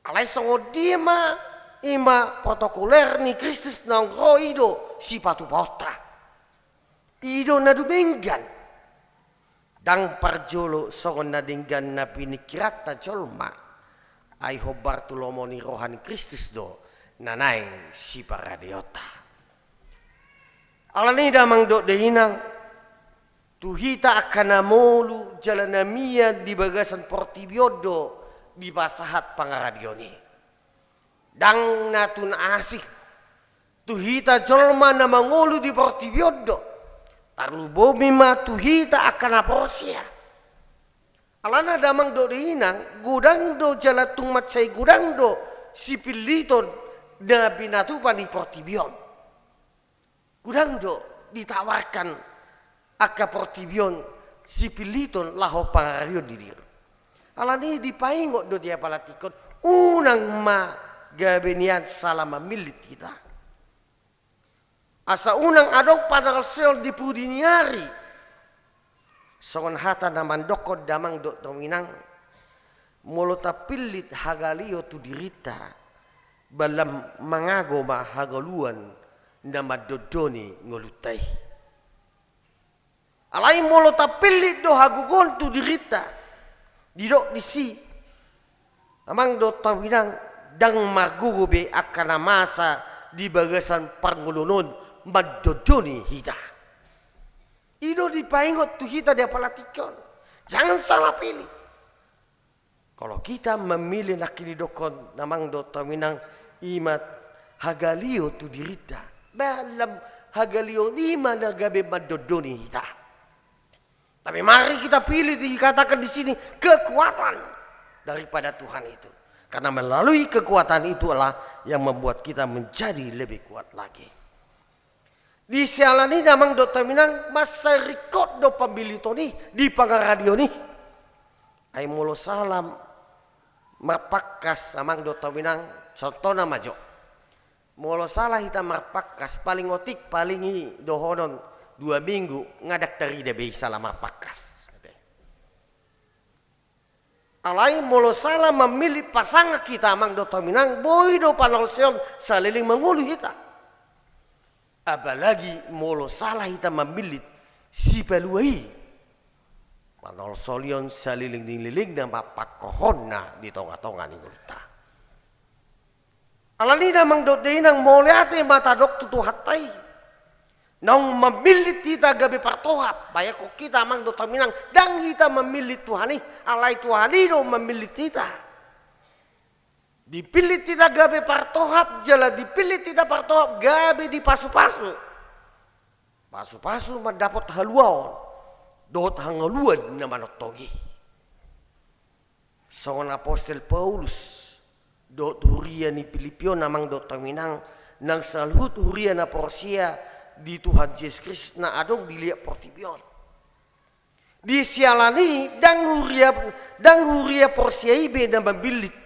alai songo dia ma ima protokoler ni Kristus nang roido si patu pota ido na dumenggan dang parjolo songo na dinggan na pinikirata jolma ai hobar tu lomoni rohani Kristus do nanaing si paradiota alani damang do dehinang tuhita akan namolu jalanamia di bagasan portibiodo di basahat pangaradioni dang natun asik tuhita jolma na mangolu di portibiodo tarlu bomi ma tuhita akan aprosia alana damang do dehinang gudang do jalatung matsai gudang do sipiliton da binatupan di portibion gudang do ditawarkan akka portibion sipiliton laho pangaradio didir alani dipaingot do dia palatikon unang ma gabenian salama milit kita asa unang adong padang sel di pudiniari songon hata naman dokod damang do tominang molota pilit hagalio tu dirita balam mangago ma hagaluan na madodoni ngolutai alai molota pilit do hagugon tu dirita didok disi amang do tominang dang magugube akan masa di bagasan pangulunon madodoni hita ido dipaingot tu kita dia palatikon. Jangan salah pilih. Kalau kita memilih nakini dokon namang dota minang imat hagalio tu dirita. Dalam hagalio lima nagabe madodoni kita. Tapi mari kita pilih dikatakan di sini kekuatan daripada Tuhan itu. Karena melalui kekuatan itulah yang membuat kita menjadi lebih kuat lagi. Di sialani namang do taminang masa record do pambilito ni di pangaradio ni ay mulo salam marpakkas amang do tawinang contohna majo. Molo salah hita marpakkas paling otik palingi dohonon 2 minggu ngadak tari debe salah marpakkas. Alai molo salah memilih pasangan kita amang do tawinang boy do panolsion saliling mengulu hita. Apalagi molo salah hita memilih si peluai manol solion saliling dililing dan bapak kohonna di tonga-tonga ni gulta. Alani damang do deinang moliate mata dok tutu hatai. Nang memilih kita gabe partohap, bayak ko kita mang do taminang dang kita memilih Tuhani, alai Tuhani do memilih kita. Dipilih kita gabe partohap, jala dipilih kita partohap gabe di pasu-pasu. Pasu-pasu mendapat haluan, dot hangaluan na manotogi. Songon Apostel Paulus, dot huria ni Pilipio namang dot taminang nang salhut huria na Porsia di Tuhan Yesus Kristus na adong dilihat portibion. Di sialani dang huria Porsia ibe na membilit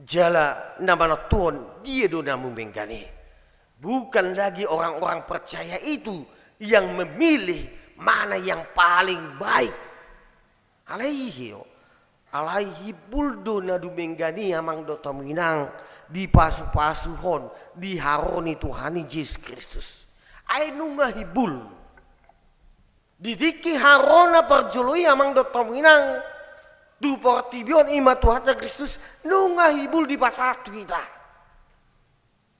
jala na manatuan dia do namu menggani. Bukan lagi orang-orang percaya itu yang memilih mana yang paling baik. Alai hibul do na dumenggani amang do taminang di pasu-pasuhon di haroni Tuhani Yesus Kristus. Ai nunga hibul didiki harona perjului amang do taminang du portibion ima Tuhan Kristus nunga hibul di pasatu kita.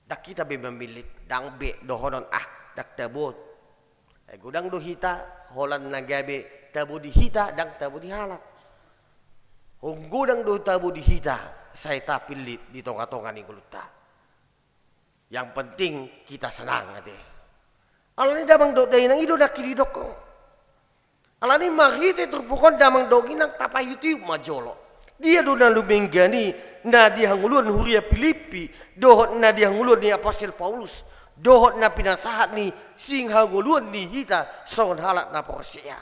Dak kita be memilih dang be dohonon dak tabot. Gudang do hita holan nagabe tabu di hita dang tabu di halak. Gudang do tabu di hita saya tak pilih di tonga-tonga ni guluta. Yang penting kita senang ade. Alani damang do dainang ido nak kiri dokong. Alani marite terpukon damang dogi nang tapayuti majolo. Dia do na lumenggani na dia hanguluan huria Filipi, dohot na dia hanguluan ni Apostel Paulus, dohot na pinasahat ni sing hanguluan ni hita songon halat na Porsia.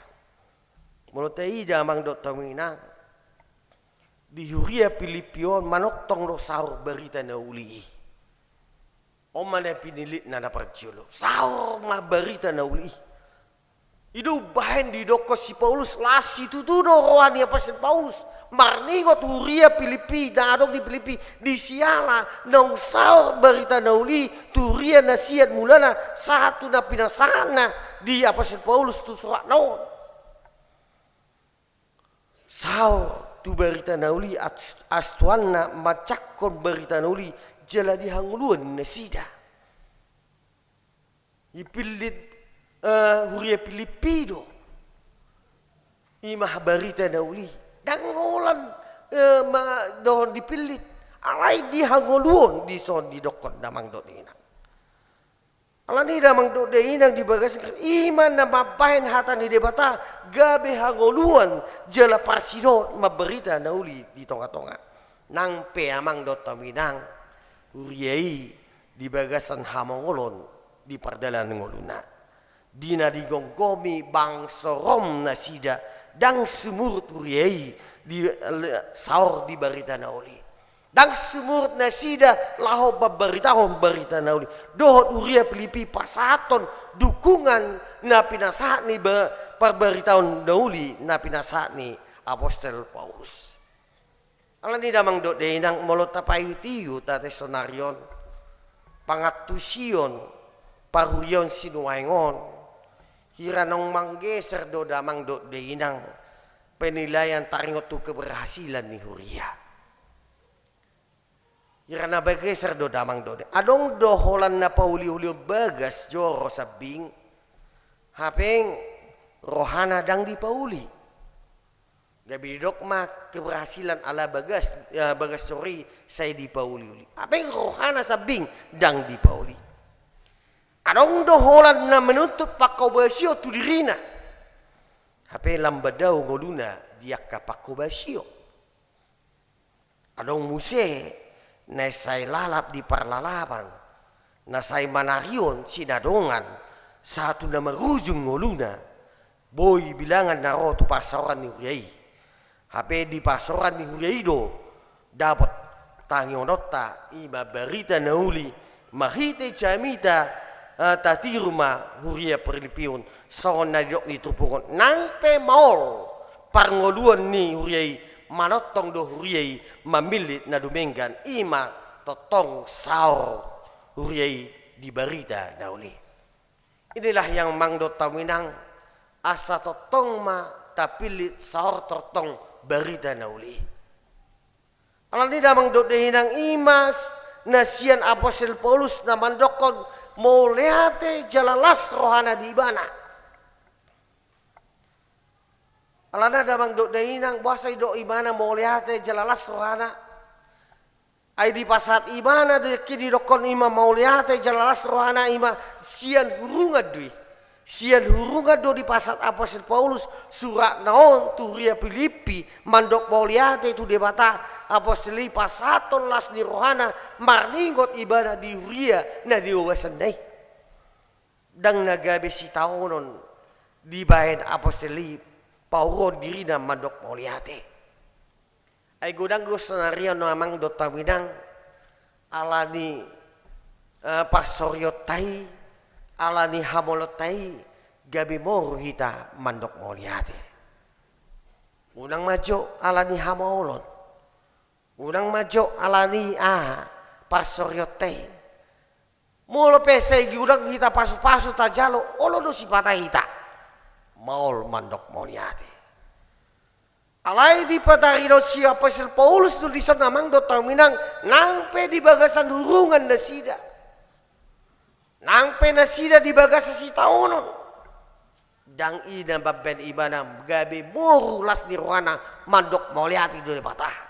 Molotai damang do taminang di huria Filipion manoktong do sahur berita na uli. Omane pinilit na naparjolo. Sahur ma berita na uli. Idu bahen di doko si Paulus lasi tutudo rohani Apostel Paulus. Marningot huria Filipi dan adong di Filipi di siala nong sahur berita na uli turia nasihat mulana satu na pinasana di Apostel Paulus tu surat naon. Sahur tu berita na uli astuanna macakon berita na uli jala di hanguluan nasida. Ipilit huria Filipido. Imah berita na uli. Dangolan dohon dipilit. Alai di hanguluan di son di dokon damang do inang. Alani damang do inang di bagas iman na mapahin hatan di debata gabe hanguluan jala pasidot maberita na uli di tonga-tonga. Nang pe amang do taminang uriai di bagasan hamongolon di pardalan ngoluna. Dina digonggomi bang sorom nasida dang sumurut uriai di saur di berita nauli. Dang sumurut nasida laho baberitahon berita nauli. Dohot uria Filipi pasaton dukungan na pinasahat ni perberitahon nauli na pinasahat ni Apostel Paulus. Alani damang do denang molot tapayutiyu tate sonarion pangatusion parurion sinuaingon hiranong manggeser do damang do denang penilaian taringot tu keberhasilan ni huria. Hirana bageser do damang do adong do holan na pauli-uli bagas joro sabing hapeng rohana dang di pauli. Gabi dokma keberhasilan ala bagas sorry saya di pauli. Apa yang rohana sabing dang di pauli. Adong doholan na menuntut pakau basio tu dirina. Apa lambadau ngoluna dia kapakau basio. Adong muse na saya lalap di parlalapan. Na saya manarion sinadongan satu nama rujung ngoluna. Boy bilangan na rotu pasaran ni uyai. HP di pasaran ni Huriaido dapat tangionota ima berita nauli mahite jamita tatiruma huria perlipiun son nadok ni tupukon nang pe maol pangoluan ni huriai manotong do huriai mamilit na dumenggan ima totong saur huriai di berita nauli. Inilah yang mangdo taminang asa totong ma tapilit saur totong berita nauli. Alam ni damang do dehinang imas nasian Apostol Paulus na mandokon mau lehate jalalas rohana di ibana. Alana damang do dehinang bahasa do ibana mau lehate jalalas rohana. Ai di pasat ibana de kini dokon ima mau lehate jalalas rohana ima sian hurunga dui. Sian hurunga do di pasat Apostol Paulus surat naon turia Filipi mandok mau lehate tu debata apostoli pasaton las ni rohana marningot ibadah di huria na di wawasanday dang nagabe si taonon di bahen apostoli pauron diri na mandok mauliate ay godang go senaryo no amang dota winang alani pasoryotai alani hamolotai gabe moru hita mandok mauliate unang majo alani hamolon unang majo alani pasoryote mulo pese giudang kita pasu-pasu tajalo olo do sipata hita maul mandok moliate alai di patarido si Apostol Paulus tu disan namang do taminang nangpe di bagasan hurungan nasida nangpe nasida di bagasa si taonon dang ina babben ibana gabe moru las ni rohana mandok moliate do patah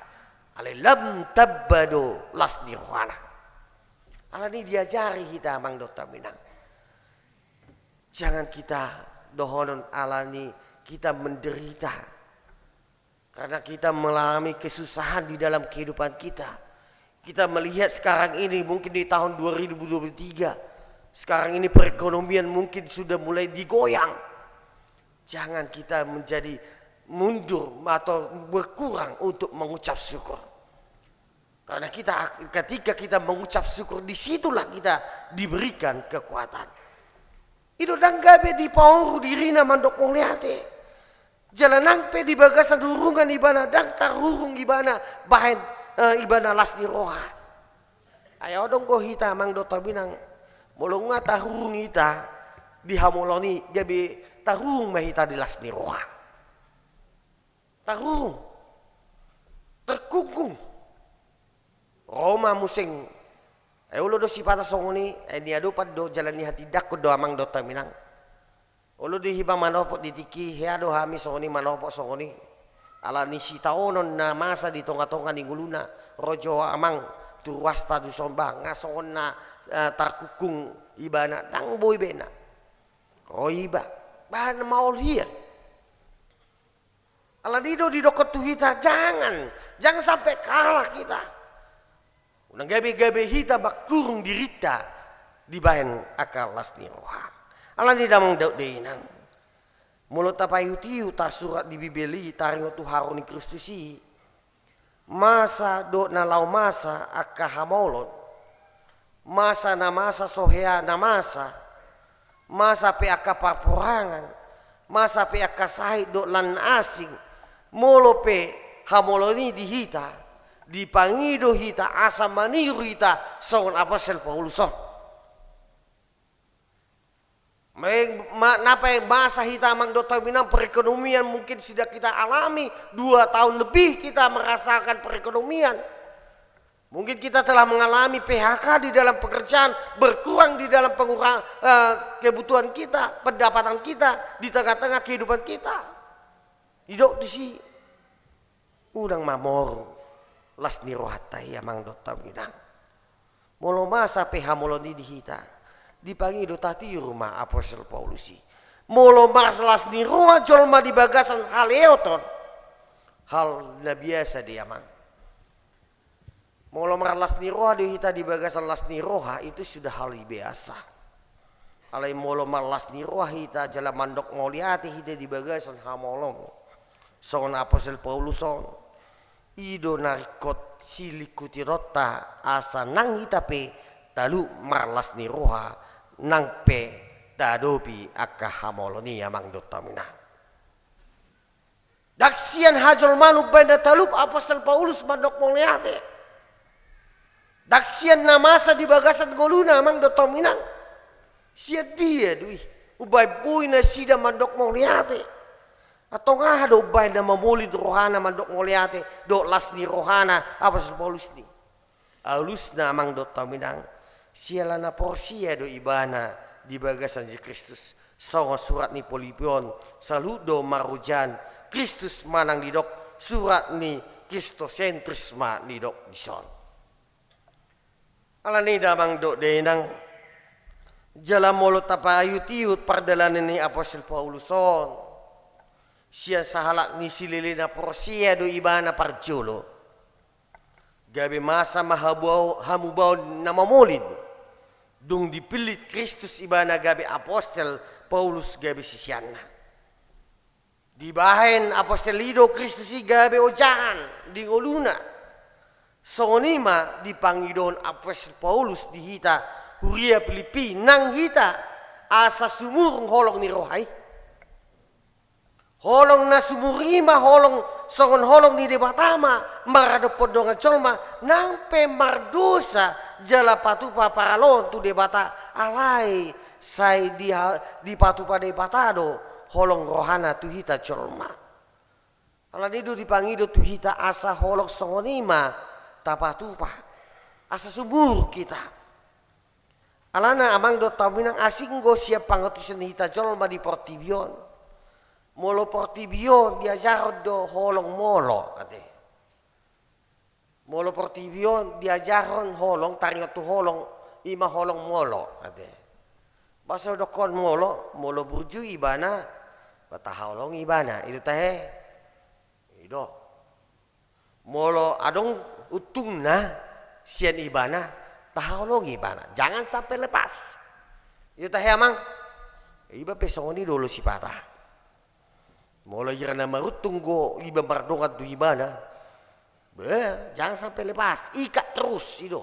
ale lam tabbado las nirwana. Alani diajari kita mang dota minang. Jangan kita dohonon alani kita menderita. Karena kita mengalami kesusahan di dalam kehidupan kita. Kita melihat sekarang ini mungkin di tahun 2023. Sekarang ini perekonomian mungkin sudah mulai digoyang. Jangan kita menjadi mundur atau berkurang untuk mengucap syukur. Karena ketika kita mengucap syukur disitulah kita diberikan kekuatan. Itu danggabe di pauru dirina mandok moliate. Jalan pe di bagasan hurungan ibana dang tarurung ibana bahan ibana lasni roha. Ayo dong go hita mang dota binang molonga tahurung hita di hamoloni gabe tahurung mahita di lasni roha. Tahurung terkungkung Roma musing ulo do sipata songoni ni ado pad do jalan ni hati dak do amang do taminang ulo di hiba manopot di tiki heado hami songoni manopot songoni ala ni sitaonon na masa di tonga-tonga ni guluna rojo amang turwasta du sombang ngasongon na tarkukung ibana dang boy bena ko iba bahan maul hian Aladido di dokot tu kita jangan sampai kalah kita. Unang gabe-gabe hita bakurung dirita di bahan akal lasni roha. Aladi damang daud deinang. Mulut tapai hutiu ta surat di Bibeli taringo tu haruni Kristusi. Masa do na lau masa akka hamolot. Masa na masa sohea na masa pe akka paporangan. Masa pe akka sahid do lan asing. Molo pe hamoloni di hita dipangido hita asa maniru hita songon Apostol Paulus napa masa hita mang dota minang perekonomian mungkin sudah kita alami 2 tahun lebih kita merasakan perekonomian mungkin kita telah mengalami PHK di dalam pekerjaan berkurang di dalam pengurang kebutuhan kita pendapatan kita di tengah-tengah kehidupan kita hidup di sini udang mamor las ni rohata ya mang dota binang molo masa peha moloni di hita dipangi dotati rumah Apostol Paulusi molo mas las ni roha jolma di bagasan hal eoton hal na biasa dia mang molo mar las ni roha di hita di bagasan las ni roha itu sudah hal biasa alai molo mar las ni roha hita jala mandok moliati hita di bagasan hamolong son Apostol Paulus ido narikot silikuti rota asa nang itape talu marlas ni roha nang pe tadopi akka hamoloni amang dotamina. Daksian hajol manu benda talup apostol Paulus mandok moliate. Daksian namasa di bagasan goluna amang dotaminang. Sia dia dui ubay buy na sida mandok moliate. Atau ngah do ubay na mamulid rohana mandok moliate do las ni rohana apostol Paulus ni. Alus na amang dotaminang. Siala na porsia do ibana di bagasan si Kristus. Songo surat ni Polipion saludo marujan Kristus manang didok surat ni Kristosentrisma didok dison. Alani damang dok denang jala molo tapayut-iut pardalanan ni apostol Pauluson. Sia sahalak ni sililina porsia do ibana parjolo. Gabi masa mahabau hamubau namamolid. Dung dipilit Kristus ibana gabi apostol Paulus gabi sisianna. Di bahen apostol lido Kristus gabi ojahan di oluna. Sonima di pangidon apostol Paulus di hita huria Filipi nang hita asa sumurung holong ni rohai. Holong na sumurima holong songon holong di debatama marado podongan colma nang pemardosa jala patupa paralon tu debata alai sai di patupa debatado holong rohana tu hita colma. Alan itu dipangido tu hita asa holong songonima tapatupa asa subur kita. Alana amang do taminang asing go siap pangatusan hita colma di Portibion. Molo Portibion diajar do holong molo ate. Molo Portibion diajaron holong taringat tu holong ima holong molo ate. Basa do kon molo burju ibana bata holong ibana itu teh. Ido. Molo adong utungna sian ibana taholong ibana. Jangan sampai lepas. Itu teh amang. Iba pesongoni dulu si patah. Mulai karena marutung go iba mardongan tu ibana. Jangan sampai lepas, ikat terus itu.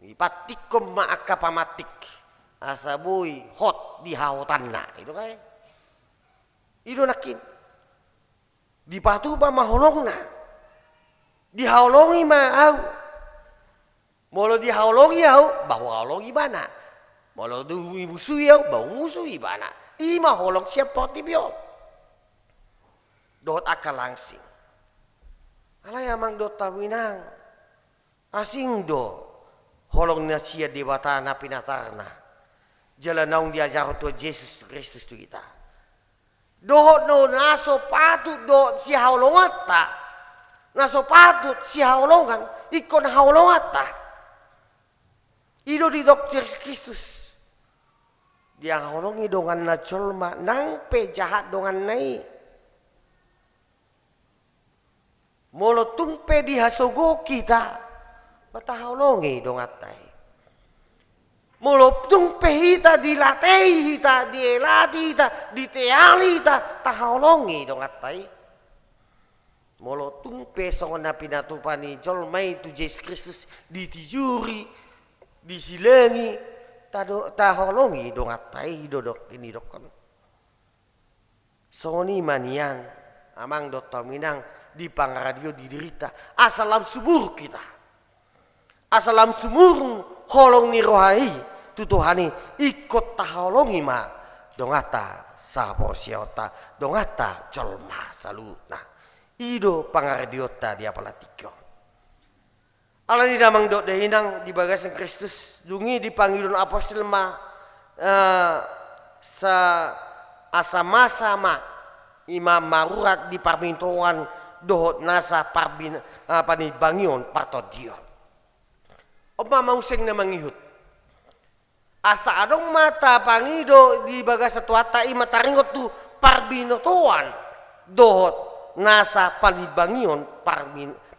Ipatikom maaka pamatik. Asabui hot di hautanna itu kayak. Itu nakin. Dipatu pa maholongna. Dihaulongi mau. Molo dihaulongi au bawa holong ibana. Molo du musuh au bawa musuh ibana. Ima holong siap Portibion. Dot akal langsing. Alay amang dot tawinang. Asing do. Holong na siya debata na pinatarna. Jalan naung diajar tu Yesus Kristus tu kita. Dohot no naso patut do si haulongata. Naso patut si haulongan. Ikon haulongata. Ido di dokter Kristus. Dia haulongi dongan na colma. Nang pe jahat dongan nai. Molo tungpe di hasogo kita bataholongi dong atai. Molo tungpe hita dilatei hita dielati hita diteali hita taholongi dong atai. Molo tungpe songon na pinatupani jolmai tu Yesus Kristus ditijuri disilengi taholongi dong atai dodok ini dokon. Songoni manian amang dokter minang di pangradio diderita asalam sumur kita asalam sumur holong ni rohai tutuhani ikut taholongi ma dongata saporsiota dongata colma saluna ido pangradiota dia palatiko alani damang dok dehinang di bagasan Kristus dungi dipanggilun apostol ma sa asama-sama imam marurat di parmintoan dohot nasa parbin panibangion partodion. Oma mauseng na mangihut. Asa adong mata pangido di bagas satuata ima taringot tu parbinotoan dohot nasa panibangion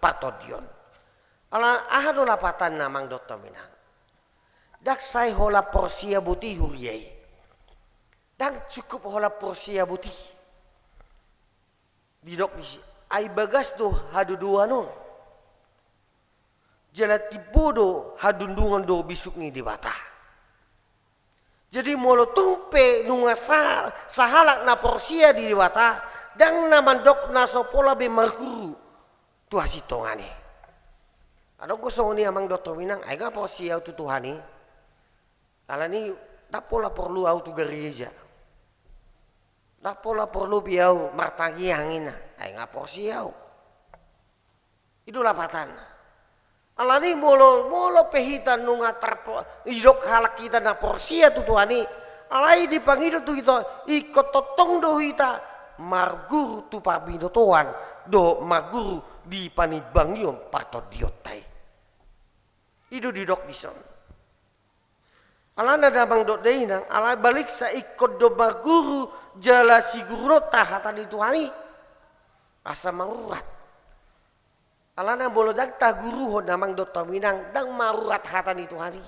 partodion. Ala ahado lapatan namang dokter minang. Daksai hola porsia buti huriyai. Dan cukup hola porsia buti. Didok ai bagas do hadudua non. Jala tibodo hadundungan do bisuk ni di bata. Jadi molo tumpe nunga sahalak na porsia di bata dan na mandok na sopola be marguru tu hasitongane. Ada gosong ni amang doktor Minang ai ga porsia tu Tuhani. Alani tapola perlu au tu gereja. Tapola perlu biau martangi angina ai ga porsia au. Itulah patan. Alani molo pehitan nunga tarpo idok halak kita na porsia tu Tuhani. Alai dipangido tu kita ikut totong do kita marguru tu parbino toan do marguru di panibangion pato diotai. Ido di dok dison. Alana damang dok deinang alai balik sa ikut do marguru jala siguro tahatan di Tuhani. Asa marurat. Alana bolo dag ta guru ho namang Dr. Minang dang marurat hatan itu hari.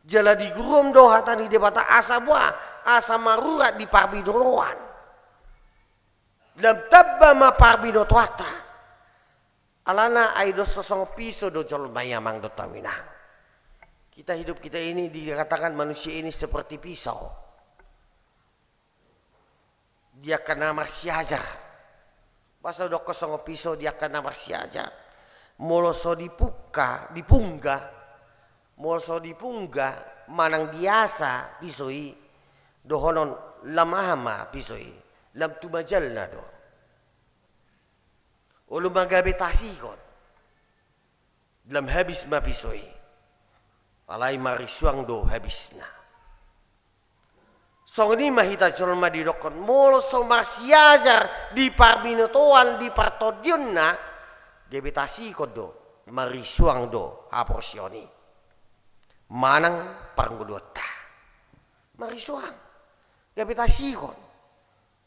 Jala di gurum do hatan di debata asa buah asa marurat di parbidoroan. Lam tabba ma parbidotwata. Alana aido sosong piso do jol mayamang Dr. Minang. Kita hidup kita ini dikatakan manusia ini seperti pisau. Dia kena masyajar. Pasal dok kosong pisau dia akan masih aja. Moloso dipungga, moloso dipungga manang biasa pisoi dohonon lamahama pisoi lam tu majal na do. Ulu magabetasi kon. Lam habis ma pisoi. Alai marisuang do habis na. Song ini mahita colma di dokon molo so marsiajar di parbinotoan di partodion na debitasi kodo marisuang do aporsioni manang parangudota marisuang debitasi kon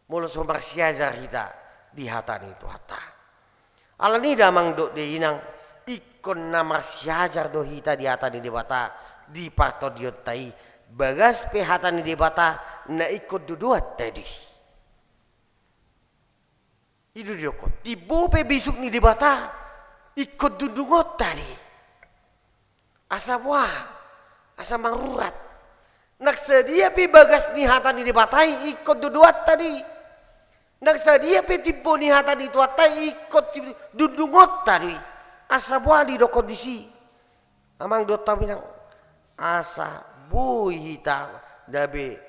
molo so marsiajar hita di hatan itu hata alani damang do de inang ikon na marsiajar do hita di hatan di bata di partodion tai bagas pehatan di bata na ikut duduat tadi. Itu dia kok. Tibo pe bisuk ni di bata ikut dudungot tadi. Asa wah, asa marurat. Naksedia pe bagas ni hatan di batai ikut duduat tadi. Naksedia pe tibo ni hatan di tuatai ikut dudungot tadi. Asa wah di do kondisi. Amang Dr. Minang asa bui hitam dabe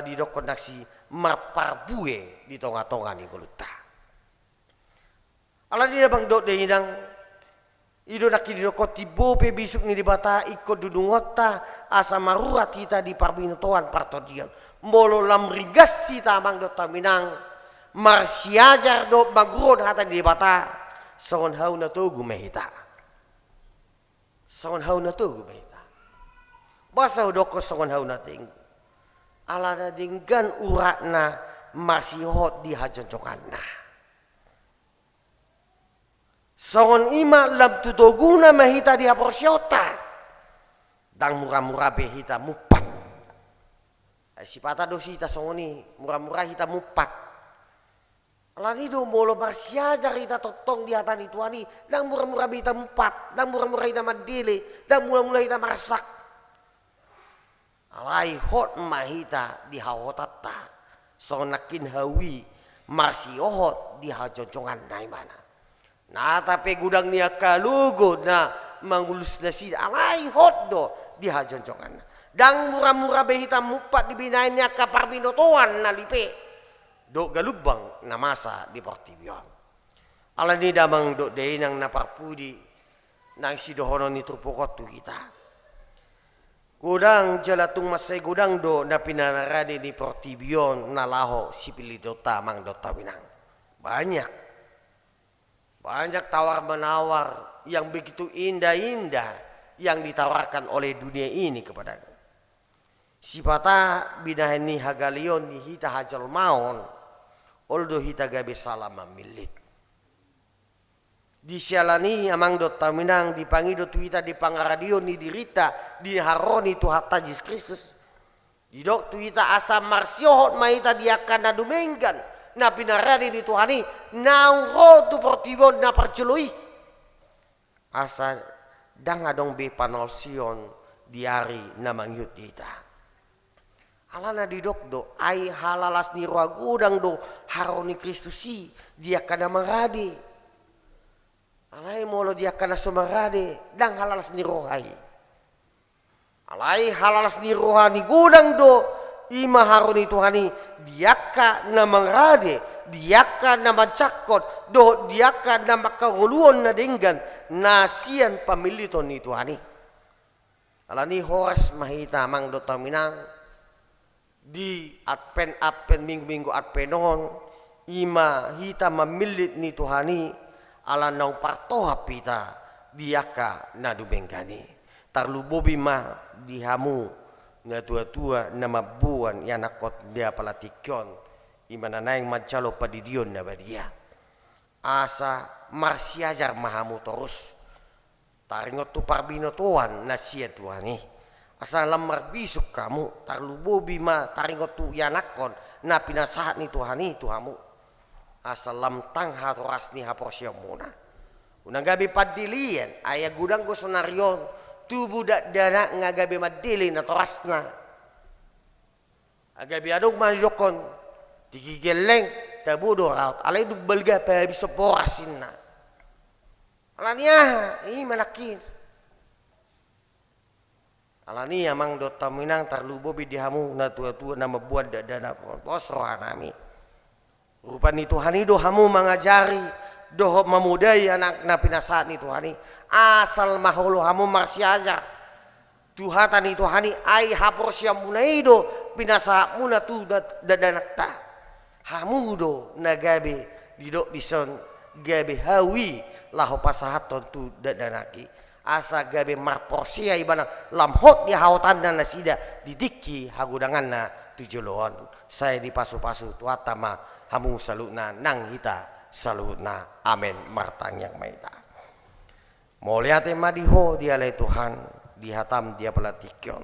di dokon naksi maparbue di tonga-tonga ni kuluta. Ala dia bang dok de hidang ido naki di dokon tibo pe bisuk ni di bata ikut dudungota asa marurat kita di parbinotoan partodian. Molo lam rigas sita bang Dr. Minang marsiajar do magron hata di bata songon hau na togu mehita. Songon hau na togu mehita. Basa udoko songon hau nating ala na dinggan urat na masih hot di hajoncongan na songon ima lam tutoguna mahita di haporsiota dang murah-murah behita mupat sipata dosita songoni murah-murah hita mupat ala nido molo marsiajar hita totong di hatan ituani dang murah-murah behita mupat dang murah-murah hita mandele dang mula-mula hita marasak alai hot mahita di hawotata sonakin hawi masih hot di hajojongan nai mana nah tapi gudang nia kalugo na mangulus nasi alai hot do di hajojongan dang murah-murah behita mupat di binainnya ka parbinotoan na lipe do galubang na masa di portibion ala ni damang do de nang naparpudi nang sidohono ni trupokot tu kita gudang jalatung masay gudang do na pinanarade ni Portibion na laho sipilidota mang Dr. Minang. Banyak tawar-menawar yang begitu indah-indah yang ditawarkan oleh dunia ini kepada sipata binaheni hagalion ni hita hajal maon oldo hita gabe salam milit. Di sialani amang Dr. Minang dipangido tu hita di pangaradio ni dirita di haroni tu hatta Yesus Kristus. Di dok tu hita asa marsiohot mahita diakan na dumenggan na pinaradi ni Tuhani nauro tu portivo na percelui asa dang adong be panolsion diari na mangyut dita alana di dokdo ay halalas ni ruagudang do haro ni Kristusi dia kana maradi alay molo dia kana sumaradi dang halalas ni rohai alay halalas ni rohani gudang do ima haro ni Tuhani diaka na mangrade diaka na mancakot do diaka na makahuluan na dinggan na siyan pamilito ni Tuhani alani horas mahita mang do taminang di adpen minggu adpenon ima hita mamilit ni Tuhani ala nang partoha pita diaka na dubenggani tarlubobi ma dihamu na tua-tua na mabuan ya nakot dia palatikyon imana naing mancalo padidion na badia asa marsiajar mahamu terus taringot tu parbino tuan na siya tuani asa lamar bisuk kamu tarlubobi ma taringot tu ya nakon na pinasahat ni Tuhani tuhamu asa lamtang hatoras ni haporsya muna unang gabi padilian aya gudang ko sonaryon tu budak dana ngagabi madili na torasna agabi adog manjokon tigigeleng tabudo raut alay dug balga pa bisa porasin na alania malakin alania mang do taminang tarlubobi dihamu na tua-tua na mabuat dana ko posrohan nami rupa ni Tuhani do hamu mangajari doh memudai anak na pinasahat ni Tuhani asal maholo hamu marsiaja Tuhatan ni Tuhani ay hapor siya munaido pinasahat muna tu dadanakta hamu do nagabe didok dison gabe hawi laho pasahaton tu dadanaki asa gabe marporsia ibana lamhot ni hautan dan nasida didiki hagudangan na tujulon saya di pasu-pasu tuatama hamu saluna nang hita salutna amen martang yang maita moliate madiho dia le Tuhan dihatam dia pelatikyon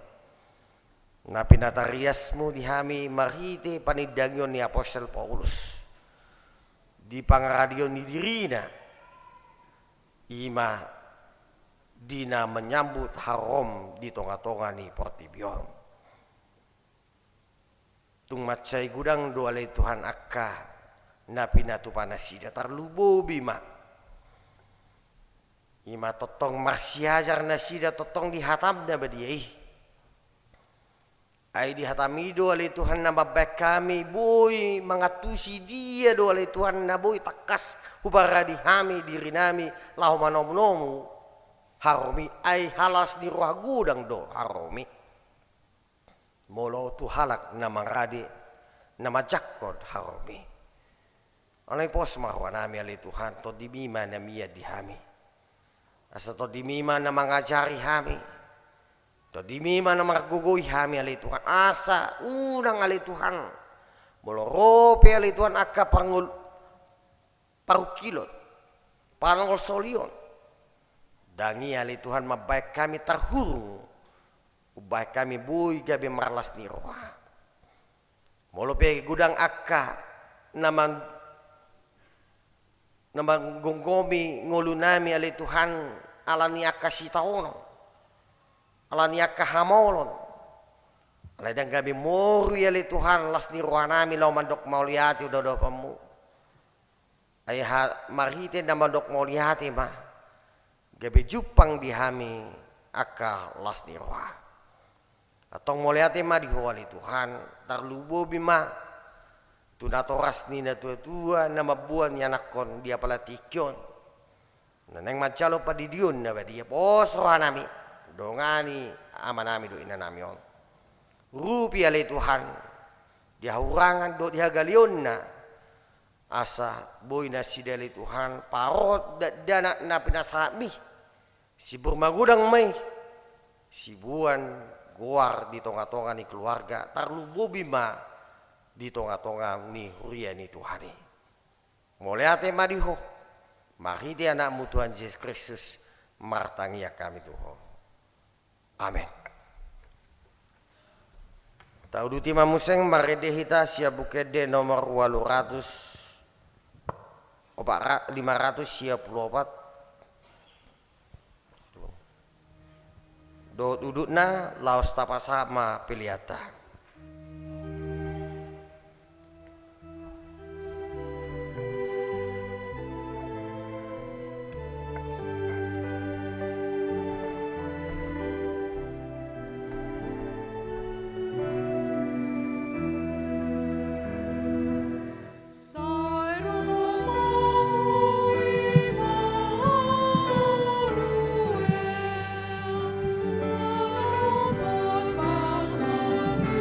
na pinatariasmu dihami marite panidangyon ni Apostol Paulus di pangaradion ni dirina ima dina menyambut harom di tonga-tonga ni Portibion tung macai gudang doa le Tuhan akka na pinatu panasida tarlubo bima ima totong marsiajar nasida totong dihatam na badiai ay dihatami do ali Tuhan na babak kami boy mangatusi dia do ali Tuhan na boy takas hubara dihami diri nami lahu manom-nomu haromi ay halas di ruah gudang do haromi molo tu halak na mangradi na majakod haromi Anay pos marwa nami ali Tuhan to dimima na miya dihami asa to dimima na mangajari hami to dimima na margugoy hami ali Tuhan asa unang ali Tuhan molorope ali Tuhan akka pangul parukilot panangol solion dangi ali Tuhan mabaik kami tarhurung ubaik kami buy gabi marlas ni roha molope gudang akka naman namang gonggomi ngolunami ali Tuhan alani akka sitaono alani akka hamolon alay dang gabi mori ali Tuhan las ni rohanami law mandok mauliati udah pamu ay marhite na mandok mauliati ma gabi jupang dihami akka las ni roha atong mauliati ma diho ali Tuhan tarlubo bima tunatoras ni na tua-tua na mabuan ya nakon dia palatikyon naneng mancalo padidion na ba dia posroha nami dongani ama nami do ina nami on rupi ale Tuhan dia hurangan do dia galion na asa boy na si dali Tuhan parot dana na pinasami si burmagudang may si buan guar di tonga-tonga ni keluarga tarlubo bima di tonga-tonga ni huria ni Tuhani moleate madiho mahidi anakmu Tuhan Yesus Kristus martangia kami Tuhan amin Tauduti mamuseng marede hita sia bukede nomor 504 do dudukna laos tapasama piliata. Bangsa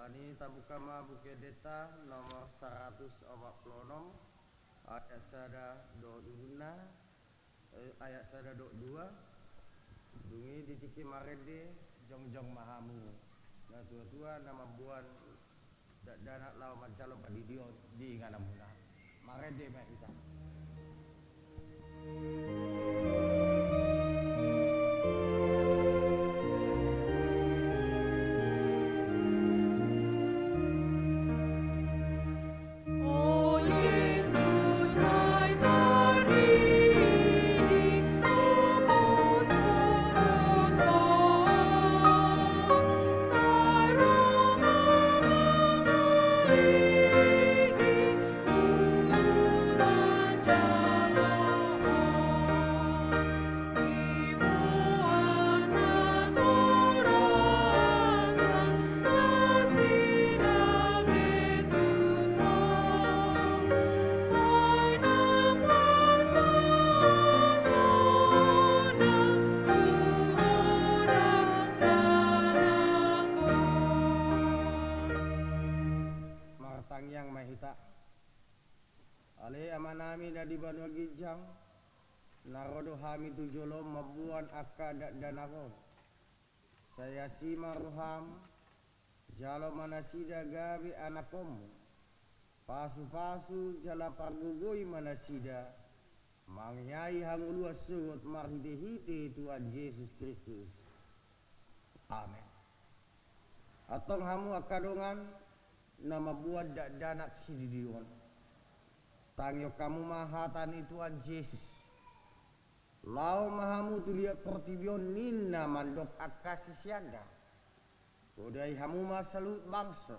Alani tabuka ma buke deta nomor 146 ayat sada do duna ayat sada do dua dungi ditiki marede jongjong mahamu na tua nama buan dana lau mancalo padidio di nganamuna marede ma kita. Yang mahita ale amanami na di Banua Gijang narodo hami tujolo mabuan akada danakon saya si marham jalo manasida gabi anakom pasu-pasu jala pargugoi manasida mangyai hangulua sugot marhite-hite Tuhan Yesus Kristus amin. Atong hamu akadongan nama buat danak si didion tangyo kamu mahatani Tuhan Yesus lau mahamu tu lihat pertibion nina mandok akasi sianda kodai hamu masalut bangsa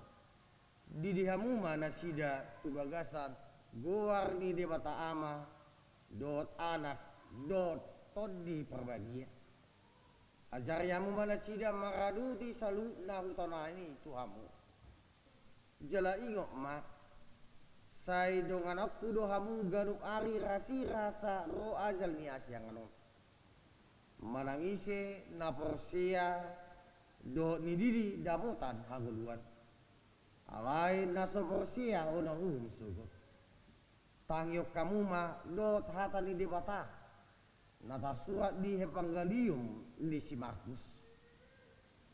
didi hamu nasida tu bagasan goar ni de bata ama dot anak dot todi perbagia ajar hamu nasida maraduti salut na hutana ini tu hamu jala ingok ma sai dongan aku do hamu garup ari rasi rasa ro azal ni asyang ano manangise na porsia do ni didi damotan haguluan alai na so porsia ona sugo tangyok kamu ma do hata ni debata na surat di Evangelium ni si Markus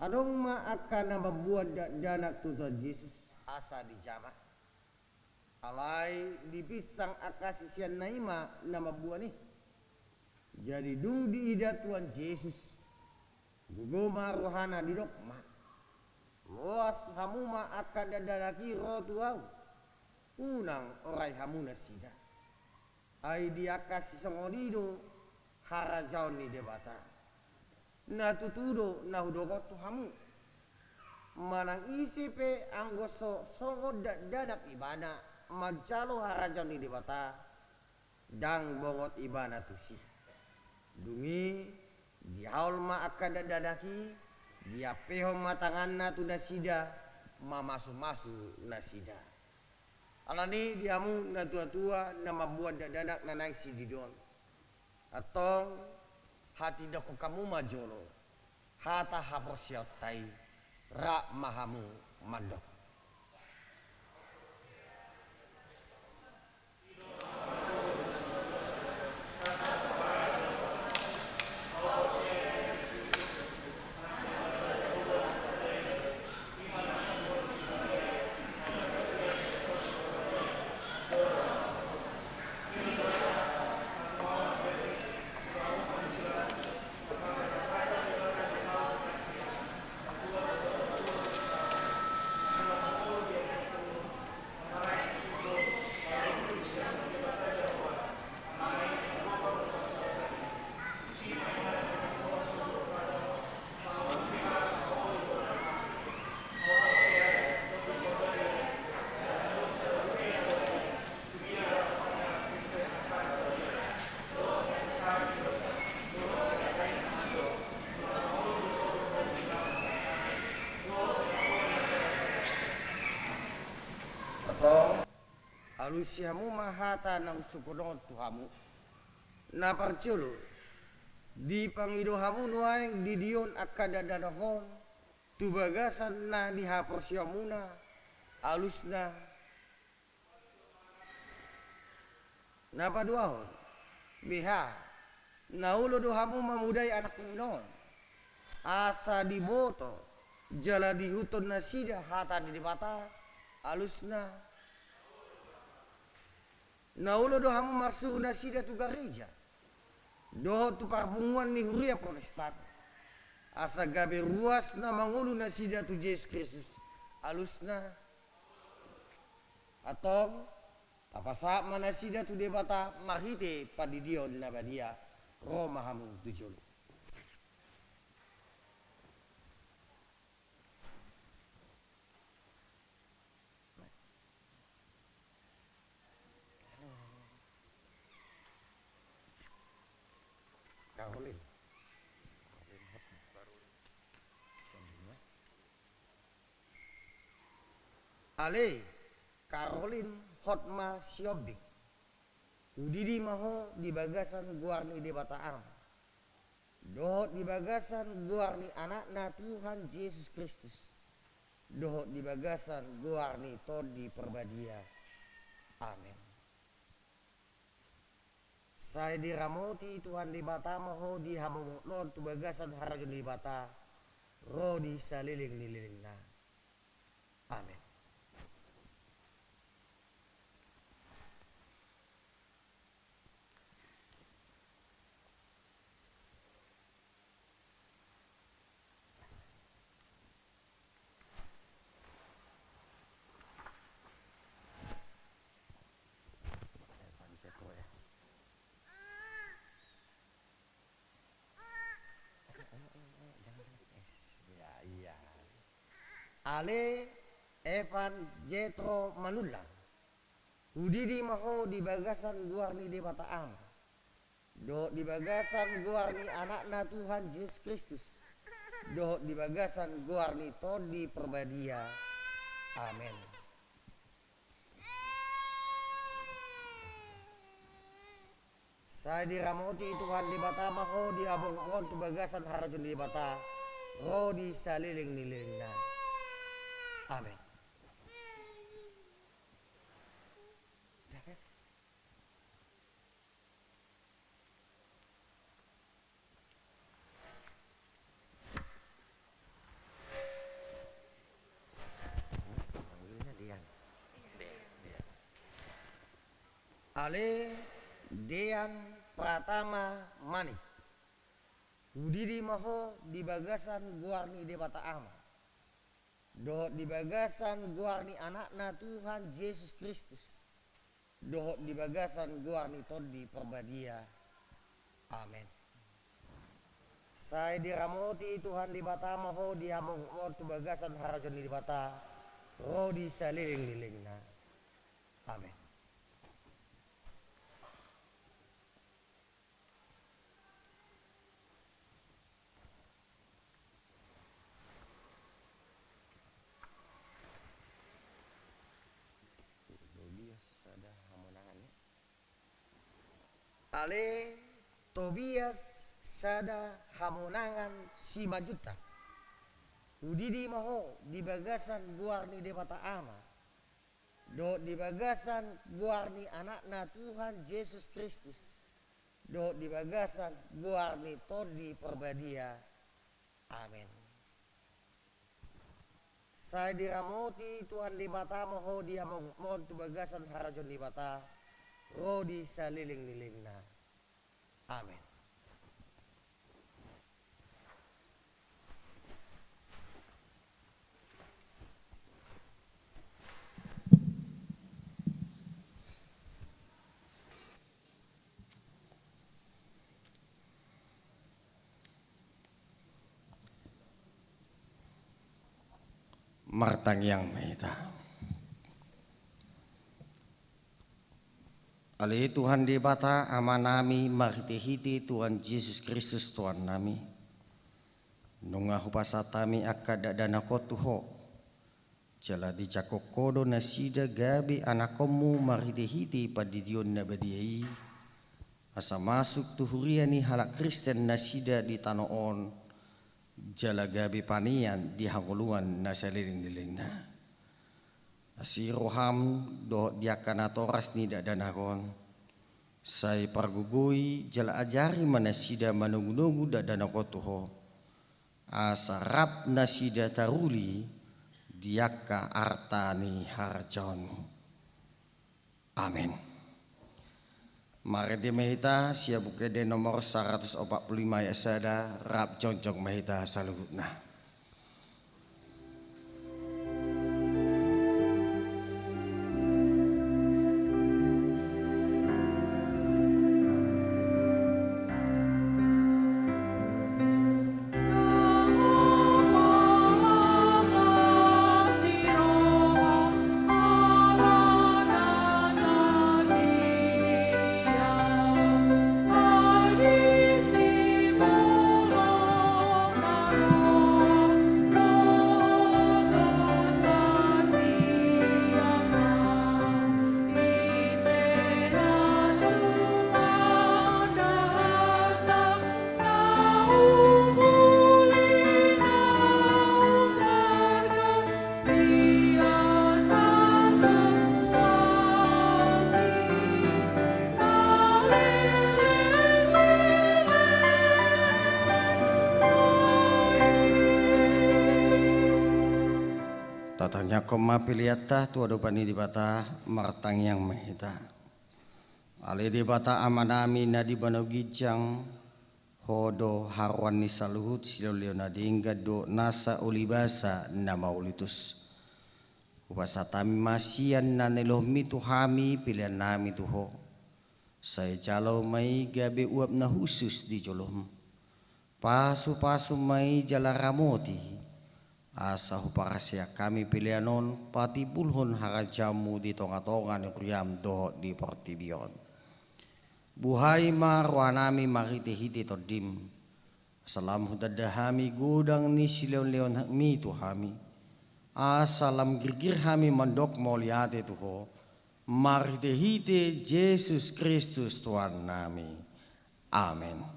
adong ma akan membuat dana Tuhan Yesus asa di jama alai dipisang akasisian naima nama buah nih jadi dung di ida Tuhan Yesus gugoma rohana di dokma luas hamuma akan dadalaki roh tuau unang orai hamuna sida ai dia kasih songodido harajau ni debata na tutudo na hudokot tu hamu manang isi pe anggoso songo dadak ibana mancalo harajan ni debata dang bongot ibana tusi dungi dihaul ma akan dadaki dia peho matangan na tu nasida mamasu-masu nasida alani diamu na tua-tua na mabuat dadak na naik si didon atong hati dako kamu majolo hata haposiot tai ra mahamu mandok. Alusiamu mahata nang sukunon tuhamu na parculo di pangido hamu nuaeng di dion akada dadahon tu bagasan na dihaporsiamuna alusna napaduahon biha naulo dohamu mamudai anak kuminon asa diboto jala dihuton nasida hata di mata alusna naulo dohamu marsur nasida tu gereja doho tu parbunguan ni huria protestan asa gabe ruas na mangulu nasida tu Yesus Kristus alusna atong tapasa manasida tu debata mahite padidion na badia Roma hamu tujul. Caroline. Ale Caroline Hotma Siobik udidi maho di bagasan guarni di bataam dohot di bagasan guarni anakna Tuhan Yesus Kristus dohot di bagasan guarni tod di perbadia amin. Saya diramoti Tuhan di bata maho di hamung non tu bagasan harajon di bata ro di saliling nililingna amin. Ale Evan Jetro Manula udidi maho di bagasan guarni di bataam do di bagasan guarni anakna Tuhan Yesus Kristus do di bagasan guarni to di perbadia amin. Saya diramoti Tuhan di bata maho di abong mon tu bagasan harajon di bata ro di saliling nilingna amin. Ale Dean Pratama Mani udidi maho di bagasan guarni di bataam dohot di bagasan guarni anakna Tuhan Yesus Kristus dohot di bagasan guarni tod di perbadia amin. Saya diramoti Tuhan di bata maho di hamung mon tu bagasan harajon di bata ro di saliling lilingna amin. Ale Tobias Sada Hamonangan Simajuta udidi maho di bagasan guarni di bataama do di bagasan guarni anakna Tuhan Yesus Kristus do di bagasan guarni to di perbadia amin. Saya diramoti Tuhan di bata maho di hamong mon tu bagasan harajon di bata ro di saliling nilingna amin. Martang yang Mahita. Ali Tuhan di bata amanami marhiti-hiti Tuhan Yesus Kristus Tuhan nami. Nunga hupasatami akada dana kotuho. Jala di cakokodo nasida gabi anakomu marhiti-hiti padidion nabadiai. Asa masuk tuhuriani halak Kristen nasida di tanoon. jala gabi panian di hanguluan na saliling-liling na. Asiroham do diakana toras ni dadanakon. Say pargugoy jala ajari manasida manungunugu dadanakotuho. Asarap nasida taruli diaka artani harjon. Amin. Mari di Mahita siya bukede nomor 145 ya sada rap jonjong Mahita saluhutna. Tatanya koma piliata tu adu pani di bata martang yang Mahita. Ale di bata amanami na di banogijang hodo harwan ni saluhut silolio na diingga do nasa ulibasa na maulitus. Upasatami masian na nelohmi tuhami pilihan nami tuho. Saya jalau mai gabe uap na khusus di jolom. Pasu-pasu mai jala ramoti. Asa huparasya kami pilihanon pati bulhon harajamu di tonga-tonga ni kuriam doh di portibion. Buhay marwanami mariti-hiti todim. Salam hudadahami gudang ni sileon-leon mi tuhami. Asalam girgir hami mandok moliate tuho. Mariti-hiti Yesus Kristus Tuhan nami. Amin.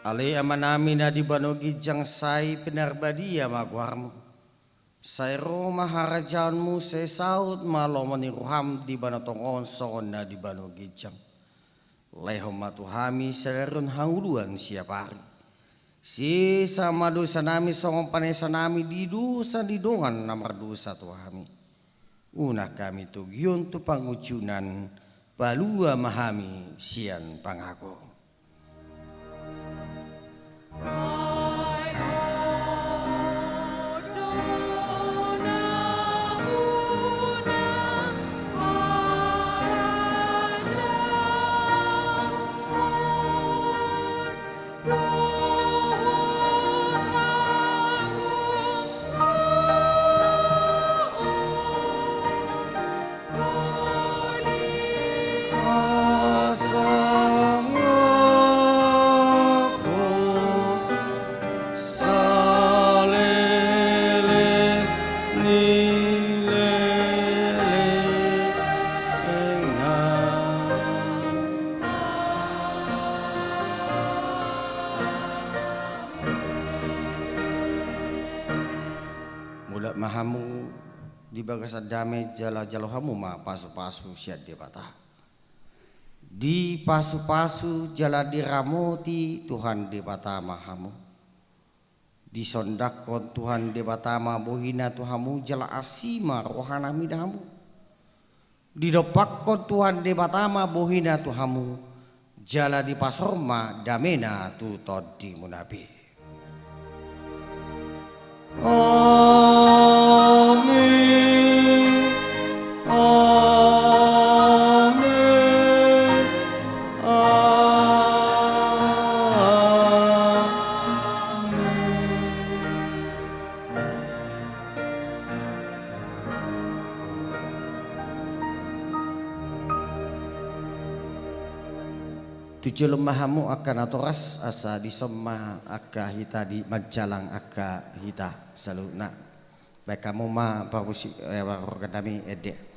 Ale amanami na di banogi jang say pinarbadia maguarmu. Say ro maharajanmu say saut malomon ni ruham di banatongon son na di banogi jang. Leho matuhami selerun hanguluan siapari. Si sama dosa nami songong panesa nami di dosa di dongan namar dosa tuhami. Una kami tugion tu pangucunan palua mahami sian pangako. Mahamu di bagas adame jala jalohamu ma pasu-pasu siat di patah. Di pasu-pasu jala diramoti Tuhan di patah mahamu. Di sondakon Tuhan di patah ma bohina Tuhamu jala asima rohana midamu. Didopakko Tuhan de batama bohina Tuhamu, jala di pasorma damena tu todi munabi. Amin. Amin. Tujuh lemahamu akan atoras asa disomah aka hita di majalang aka hita saluna. Baik kamu ma parusi kami ede.